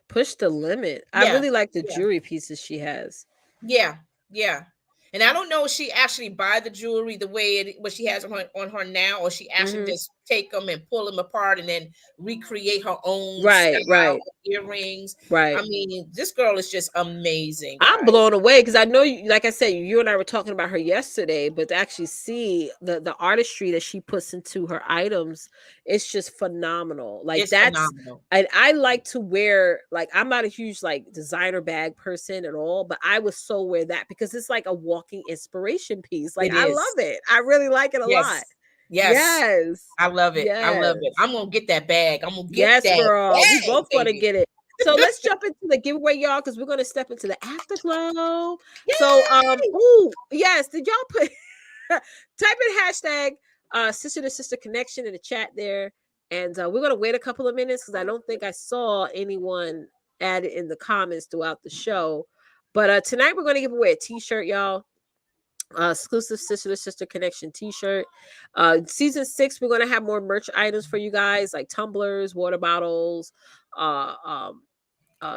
Push the limit. I Yeah. really like the Yeah. jewelry pieces she has. Yeah. Yeah. And I don't know if she actually buy the jewelry the way what she has on her now, or she actually Hmm. just take them and pull them apart and then recreate her own Right, style right, of earrings. I right. mean, this girl is just amazing, I'm guys. blown away because I know you, like I said, you and I were talking about her yesterday, but to actually see the artistry that she puts into her items, it's just phenomenal. Like It's that's phenomenal. and I like to wear, like, I'm not a huge like designer bag person at all, but I would so wear that because it's like a walking inspiration piece. Like It I love is. it. I really like it a lot. Yes. Yes. Yes. I love it. I love it. Yes. I'm gonna get that bag. I'm gonna get Yes, that girl. We bag, both want to baby. get it. So let's jump into the giveaway, y'all, because we're gonna step into the afterglow. So, Yay! oh yes, did y'all put type in hashtag sister to sister connection in the chat there, and we're gonna wait a couple of minutes because I don't think I saw anyone add it in the comments throughout the show. But tonight we're gonna give away a T-shirt, y'all. Exclusive sister to sister connection t-shirt. Season 6, we're going to have more merch items for you guys, like tumblers, water bottles, uh um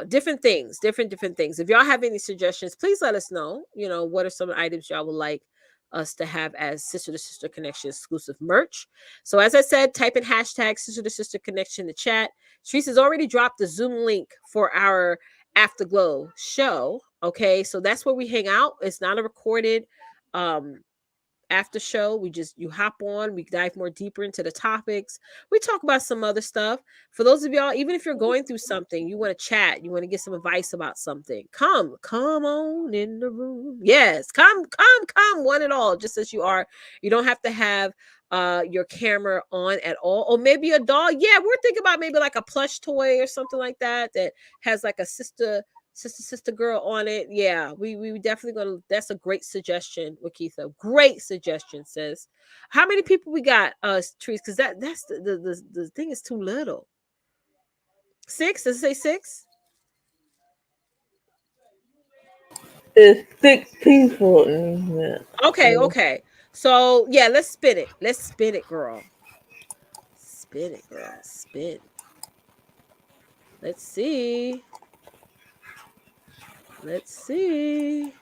different things, different things. If y'all have any suggestions, please let us know. What are some items y'all would like us to have as sister to sister connection exclusive merch? So as I said, type in hashtag sister to sister connection in the chat. Sharice has already dropped the Zoom link for our afterglow show. Okay, so that's where we hang out. It's not a recorded um after show. You hop on, we dive more deeper into the topics, we talk about some other stuff. For those of y'all, even if you're going through something, you want to chat, you want to get some advice about something, come on in the room. Yes, come one and all, just as you are. You don't have to have your camera on at all, or maybe a doll. Yeah, we're thinking about maybe like a plush toy or something like that has like a sister girl on it. Yeah, we definitely gonna. That's a great suggestion, Wakitha. Great suggestion, sis. How many people we got, Trees? Because that's the thing is too little. 6? Does it say 6? There's 6 people in here. Okay, okay. So yeah, let's spin it. Let's spin it, girl. Spin it, girl. Spin. Let's see. Let's see.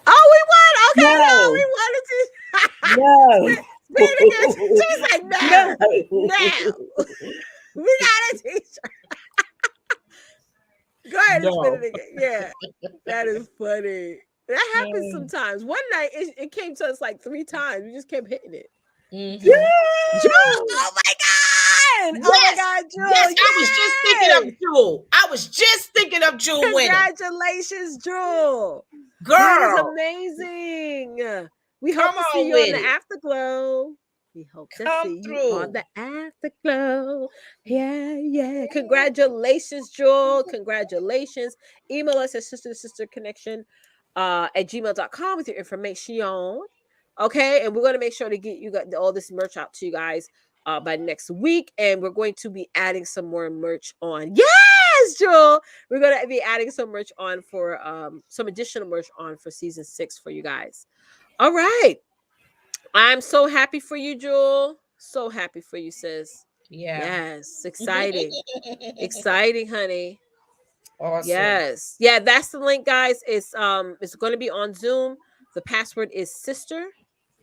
Oh, we won. Okay, y'all, No, we won it. no, Spin it again. She was like, no. now, now. We got a t-shirt. Go ahead and spin No. it again. Yeah, that is funny. That happens sometimes. One night it came to us like 3 times. We just kept hitting it. Mm-hmm. Jewel! Yeah! Oh my god! Oh my Yes. god, Yes. Jewel! I was just thinking of Yay! Jewel. I was just thinking of Jewel winning. Congratulations, Jewel! That is Girl, amazing. We hope come to see on you on with the it. afterglow. We hope to Come see you on through. the afterglow. Yeah, yeah. Congratulations, Jewel. Congratulations. Email us at sister to sister connection at gmail.com with your information. Okay. And we're going to make sure to get you got all this merch out to you guys by next week. And we're going to be adding some more merch on. Yes, Jewel. We're going to be adding some merch on for some additional merch on for season 6 for you guys. All right. I'm so happy for you, Jewel. So happy for you, sis. Yeah. Yes, exciting. Exciting, honey. Awesome. Yes. Yeah, that's the link, guys. It's going to be on Zoom. The password is sister,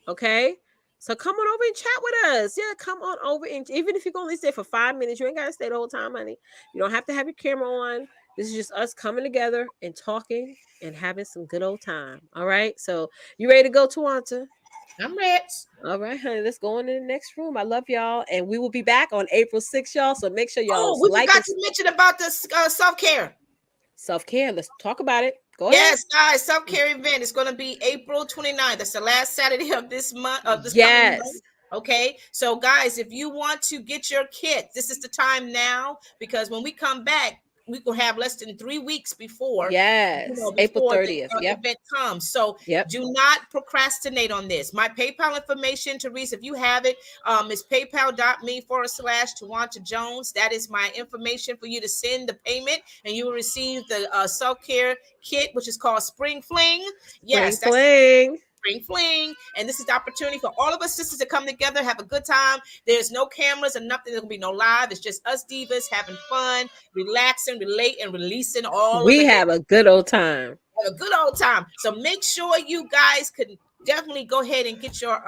okay? So come on over and chat with us. Yeah, come on over, and even if you can only stay for 5 minutes, you ain't got to stay the whole time, honey. You don't have to have your camera on. This is just us coming together and talking and having some good old time. All right? So, you ready to go, Twonta? I'm ready. All right, honey. Let's go on to the next room. I love y'all. And we will be back on April 6th, y'all. So make sure y'all Oh, we like forgot and to mention about this self-care. self-care. Let's talk about it. Go ahead. Yes, guys, self-care event is going to be April 29th. That's the last Saturday of this month, of this coming Yes. month. Okay, so guys, if you want to get your kit, this is the time now, because when we come back, we will have less than 3 weeks before, Yes. April before the 30th. Yep. event comes. So Yep. do not procrastinate on this. My PayPal information, Teresa, if you have it, is paypal.me/Twonta Jones. That is my information for you to send the payment, and you will receive the self-care kit, which is called Spring Fling. Spring Yes, that's fling. Spring Fling. And this is the opportunity for all of us sisters to come together, have a good time. There's no cameras or nothing. There'll be no live. It's just us divas having fun, relaxing, relating, and releasing all of We the have a good old time. have a good old time. So make sure you guys can definitely go ahead and get your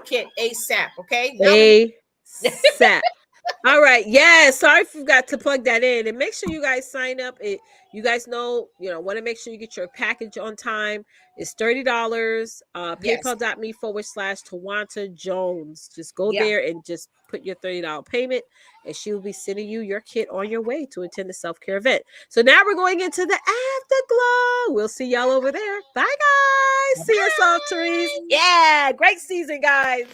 kit ASAP. Okay. Now let me ASAP. All right. Yeah. Sorry, I forgot to plug that in. And make sure you guys sign up. You guys know, want to make sure you get your package on time. It's $30. yes. PayPal.me/Twonta Jones. Just go Yeah. there and just put your $30 payment, and she will be sending you your kit on your way to attend the self-care event. So now we're going into the afterglow. We'll see y'all over there. Bye, guys. See us all, Therese. Bye. Yeah. Great season, guys.